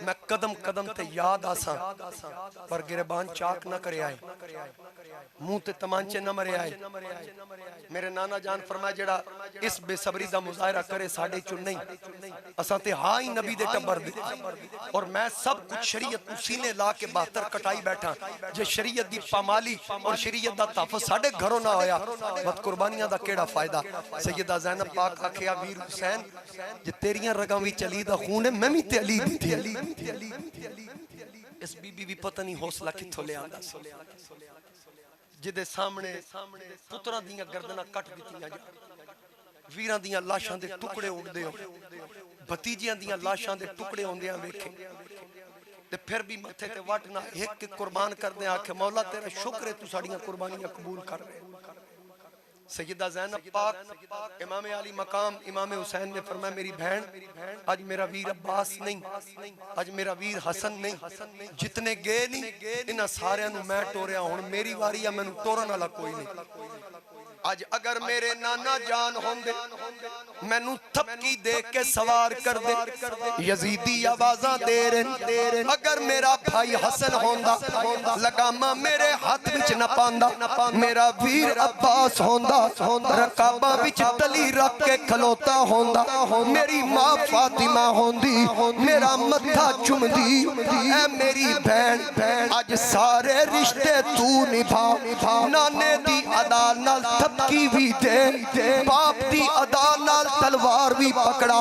मैं कदम कदम ते याद आसा पर गिरबान चाक ना करे आए मुंह ते तमांचे न मरे आए मेरे नाना जान फरमाया जेड़ा इस बेसब्री दा मुजाहिरा करे साडे चो नहीं असां ते हां ही नबी दे टब्बर दे और मैं सब कुछ शरीयत सीने ला के 72 कटाई बैठा जे शरीयत दी पामाली और शरीयत दा तहफ़्फ़ुज़ साडे घरों ना होया बद कुर्बानियां दा केड़ा फायदा सैयदा ज़ैनब पाक आखिया वीर हुसैन जे तेरियां रगां विच अली दा खून है मैं भी ते अली दी थी इस बीबी भी पता नहीं हौसला कित्थों ले आंदा जिदे सामने पुत्रां दियां गर्दनां कट दित्तियां जा वीरां दियां लाशां दे टुकड़े उड़दे हो भतीजियां दियां लाशां दे टुकड़े होंदियां वेखे ते फिर भी मथे ते वट ना एक कुर्बान करदे आखे मौला तेरा शुक्र है तू साड़ियां कुर्बानियां कबूल कर रहे सैयदा ज़ैनब पाक इमाम अली मकाम इमाम हुसैन ने फरमाया मेरी बहन आज मेरा वीर अब्बास नहीं आज मेरा वीर हसन नहीं जितने गए नहीं इन्हां सारियां नू मैं टोरिया हुण मेरी वारी है मैनू टोरन वाला कोई नहीं आज अगर मेरे नाना जान होंदे मैनू थपकी दे के सवार कर दे यजीदी आवाज़ां दे रहे अगर मेरा भाई हसन होंदा लगामा मेरे हाथ विच न पांदा मेरा वीर अब्बास होंदा रकाबा विच तली रख के खलोता होंदा मेरी मां फातिमा होंदी मेरा मत्था चुमदी ऐ मेरी बहन आज सारे रिश्ते तू निभा नाने दी अदा नाल थपकी भी दे बाप दी अदा नाल तलवार भी पकड़ा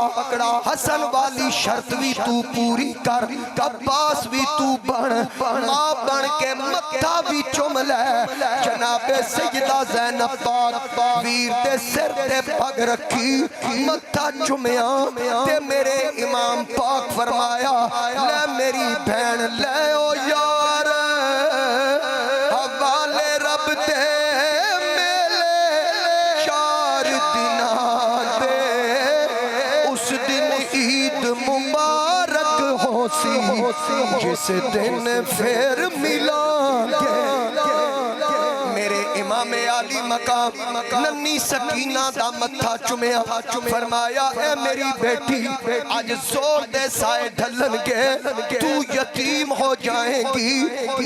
हसन वाली शर्त भी तू पूरी कर अब्बास भी तू बन मां बन के मत्था भी चुम ले जनाबे सैयदा ज़ैनब पाक वीर दे सिर ते पग रखी मत्था चुमया ते मेरे इमाम पाक फरमाया ले मेरी बहन ले ओ यार हवाले रब दे जिस दिन फिर मिलांगे मेरे इमाम आली मकाम नन्नी सकीना दा मत्था चुमया फरमाया ए मेरी बेटी आज जोर दे साए ढलनगे तू यतीम हो जाएगी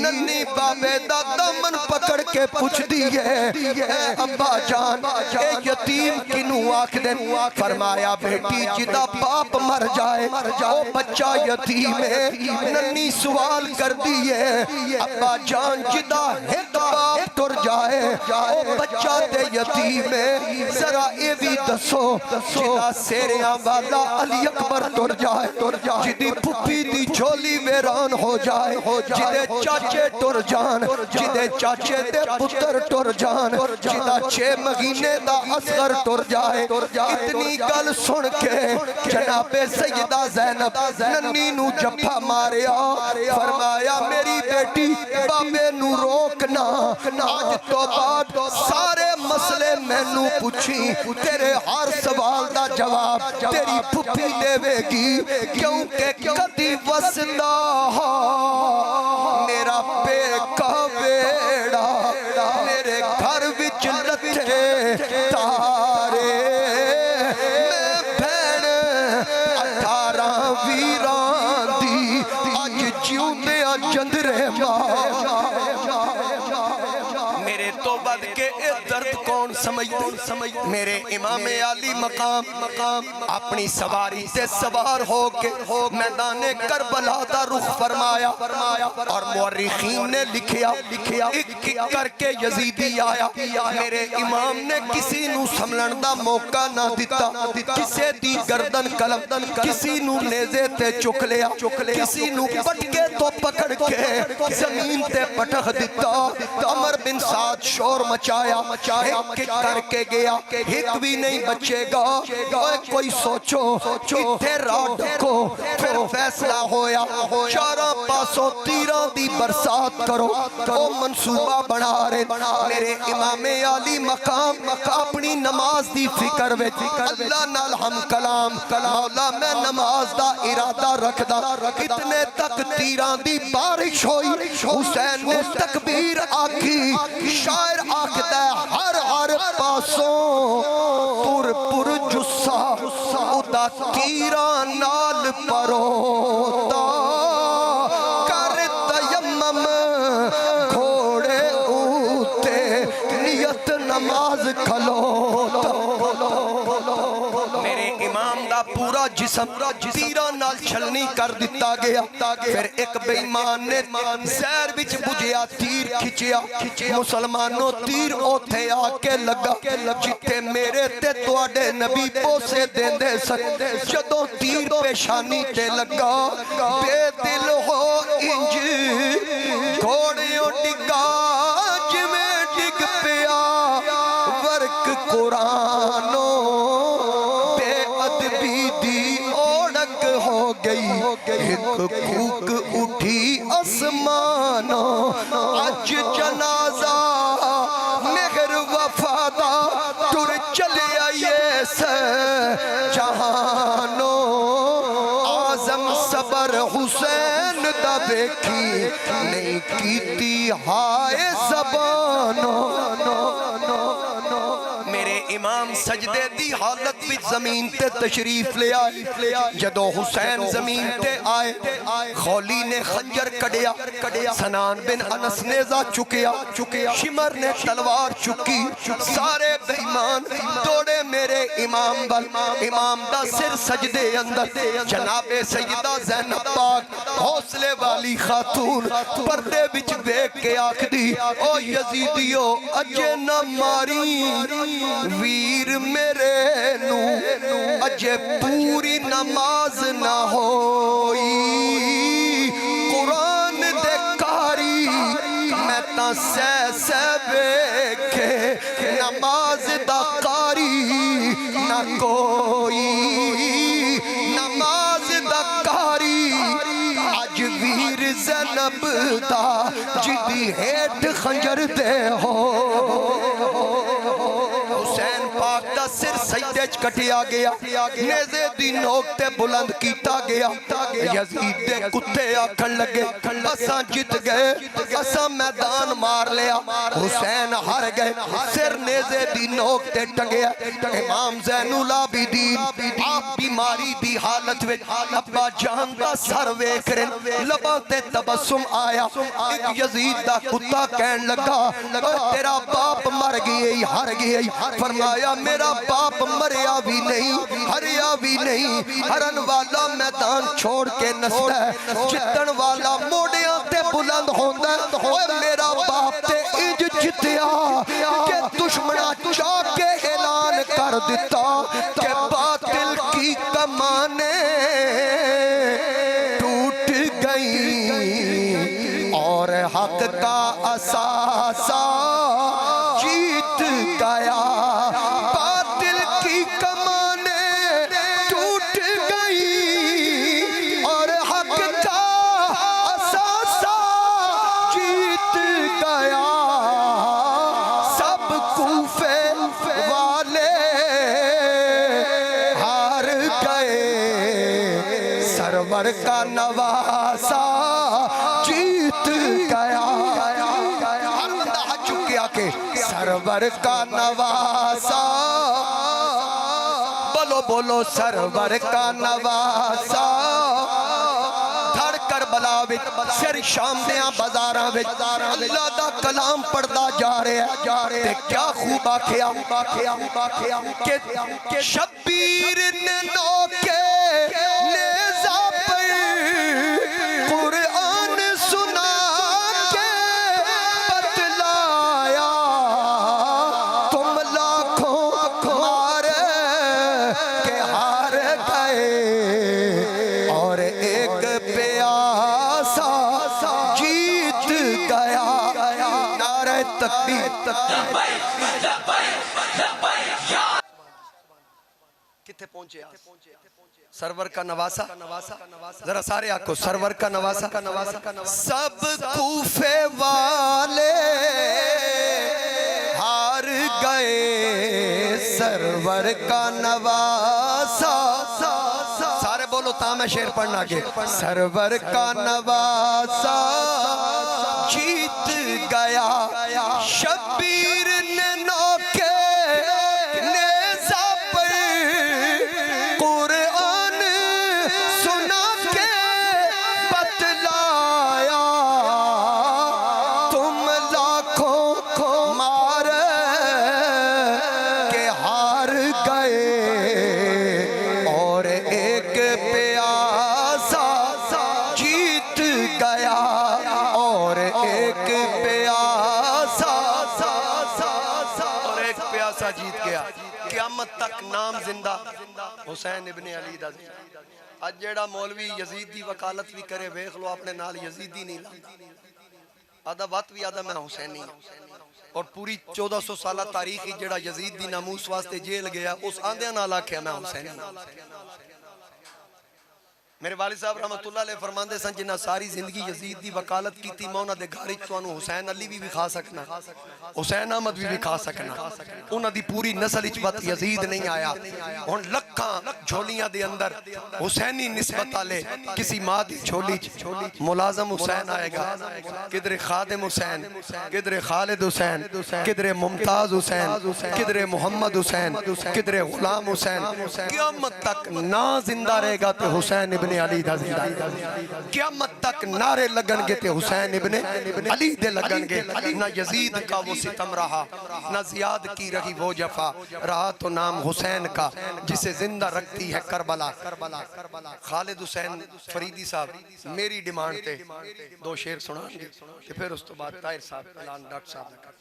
नन्नी बाबे दा दामन पकड़ के पुछदी है ए अब्बा जान ए यतीम किनू आखदे फरमाया बेटी जिदा बाप मर जाए ओ बच्चा यतीम है नन्नी सवाल कर दी है अब्बा जान जिदा एक बाप तुर जाए ओ बच्चा ते यतीम है जरा ये भी दसो जिदा सेरिया वाला अली अकबर तुर जाए जिदी पुप्पी दी झोली वेरान हो जाए जिदे चाचे तुर जान जिदे चाचे दे पुत्र तुर जान जिदा 6 महीने दा असगर तुर जाए इतनी गल सुन के जनाबे सैयदा ज़ैनब नन्नी नू जफ्फा मारिया फरमाया मेरी बेटी बाबे नू रोकना आज तो बाद सारे मसले मैनू पूछी तेरे हर सवाल दा जवाब तेरी फुफी देवेगी क्योंकि कदी वसदा मेरा पेका बेड़ा मेरे घर विच लथे तारे मैं भैन 18 वीरां दी अज जिउंदे जंदरे मेरे तो बद के दर्द कौन समझ मेरे इमाम आली मकाम अपनी सवारी से सवार हो के मैदाने करबला दा रुख फरमाया और मुअर्रिखीन ने लिखिया एक करके यजीदी आया मेरे इमाम ने किसी नू संभलन दा मौका ना दिता किसे दी गर्दन कलम किसी नू नेज़े ते चुक लिया किसी नू पटके तो पकड़ के जमीन ते पटक दिता अमर बिन साद शोर मचाया, एक एक करके गया, एक भी नहीं बचेगा। कोई सोचो इत्थे रात को फिर फैसला होया, चारों पासों तीरां दी बरसात करो, ओ मंसूबा बना रहे। मेरे इमामे आली मकाम अपनी नमाज दी फिक्र विच अल्लाह नाल हम कलाम मौला मैं नमाज दा इरादा रखदा। इतने तक तीरां दी बारिश होई, हुसैन ने तकबीर आखी, शायर आखदा हर हर पासों पुर जुस्सा उदा तीरां नाल परोता, कर तयम्मम घोड़े ऊते नियत नमाज खलोता। मेरे इमाम दा पूरा जिस्म तीरां नाल छलनी कर दिता गया। फिर एक बेईमान ने जहर विच बुझिया तीर खिंचिया, मुसलमानों तीर ओथे आके लगा जिथे मेरे ते तुहाडे नबी पोसे देंदे सन। जदों तीर पेशानी ते लगा, बेदिल हो इंज घोड़ियों डिगा जिवें डिग पिया वर्क कुरानो, बेअदबी दी ओढ़क हो गई, एक कूक उठी आसमानो। अज जनाजा मेहर वफादा तुर चले आइए से जहानो, आजम सबर हुसैन दा देखी नहीं कीती हाय ज़बानो। मेरे इमाम सजदे दी हालत विच जमीन ते तशरीफ ले आए। जदों हुसैन जमीन ते आए, खौली ने खंजर कड़िया, सनान बिन अनस नेज़ा चुकिया, शिमर ने तलवार चुकी। सारे बेईमान दौड़े मेरे इमाम बल, इमाम दा सिर सजदे अंदर। जनाबे सैयदा ज़ैनब पाक हौसले वाली खातून पर्दे विच देख के आखदी, ओ यजीदियो अजे ना मारी वीर मेरे नू, अजे पूरी नमाज ना होई, कुरान दे कारी मैं तां सह वेखे, नमाज दा कारी ना कोई, नमाज दा कारी अज वीर ज़ैनब दा जिदी हेठ खंजर दे हो। हुसैन पाक दा सिर सजदे च कटिया गया, नेज़े दी नोक ते बुलंद कीता गया। यजीद दे कुत्ते आखन लगे असां जित गए, असां मैदान मार लिया, हुसैन हार गए। सिर नेज़े दी नोक ते टंगया। इमाम ज़ैनुल आबिदीन आप बीमारी दी हालत विच अब्बा जान दा सर वेख रहे, लबां ते तबस्सुम आया। एक यजीद दा कुत्ता कहन लगा तेरा बाप मर गया, हार गया। फरमाया मेरा बाप मरिया भी नहीं, हरिया भी नहीं, हरन वाला मैदान छोड़ के नसदा है, जितन वाला मोड़ियां ते बुलंद होंदा है। ओए मेरा बाप ते इंज जितया कि दुश्मना चाह के ऐलान कर दिता कि बातिल की कमाने टूट गई और हक का असासा जीत गया। बातिल की कमाने टूट गई और हक का असासा जीत गया। सब कूफे वाले हार गए, सरवर का नवासा जीत गया। के सरवर का नवासा, बोलो बोलो सरवर का नवासा। धड़ करबला विच सिर शाम दियां बाजारां विच अल्लाह दा कलाम पढ़दा जा रहा है। ते क्या खूब आखिया कि शब्बीर ने नोके नेज़ा पर कुरान सुना के बतलाया, तुम लाखों मारे के हार गए और एक प्यासा जीत गया। नारे नारे तकबीर। किथे पहुंचे सरवर का नवासा, जरा सारे आखो सरवर का नवासा। सब कूफे वाले हार गए, सरवर का नवासा। सारे बोलो ता मैं शेर पढ़ना आगे। सरवर का नवासा जीत गया, शब्बीर ने नौके नेज़ा पर कुरान सुना के बतलाया। तुम लाखों को मारे के हार गए, और एक प्यासा जीत गया, और एक प्यासा, और एक प्यासा जीत गया। क़यामत तक नाम जिंदा हुसैन इब्ने अली दा। अज जेड़ा मौलवी यजीद दी वकालत भी करे, वेख लो अपने नाल यजीदी नहीं ला, आदा वत भी आदा मैं हुसैनी। और पूरी 1400 साल तारीख जेड़ा यजीद दी नामूस वास्ते जेल गया, उस आंदे नाल आख्या मैं हुसैनी। मेरे वालिद साहब रहमतुल्लाह अलैह फरमांदे सन, जिन्ना सारी जिंदगी यजीद दी वकालत की, मैं उन्हां दे घर विच तुहानू हुसैन अली भी विखा सकना, हुसैन अहमद भी विखा सकना। उन्हां दी पूरी नस्ल विच वत यजीद नहीं आया। हुण लखां झोलियां दे अंदर हुसैनी निस्बत वाले किसी मां दी झोली च मुलाजम हुसैन आएगा, किधरे खादिम हुसैन, किधरे खालिद हुसैन, किधरे मुमताज हुसैन, किधरे मोहम्मद हुसैन, किधरे गुलाम हुसैन। क़यामत तक ना जिंदा रहेगा तो हुसैन इब्ने अली दा जिंदा। क़यामत तक नारे लगनगे ते हुसैन इब्ने अली दे लगनगे। ना यजीद का वो सितम रहा, ना जियाद की रही वो जफा, रहा तो नाम हुसैन का जिसे जिंदा रखती है करबला। खालिद हुसैन फरीदी साहब मेरी डिमांड थे 2 शेर सुनाएंगे, फिर उस तो बाद ताहिर साहब ऐलान डॉक्टर साहब ने कर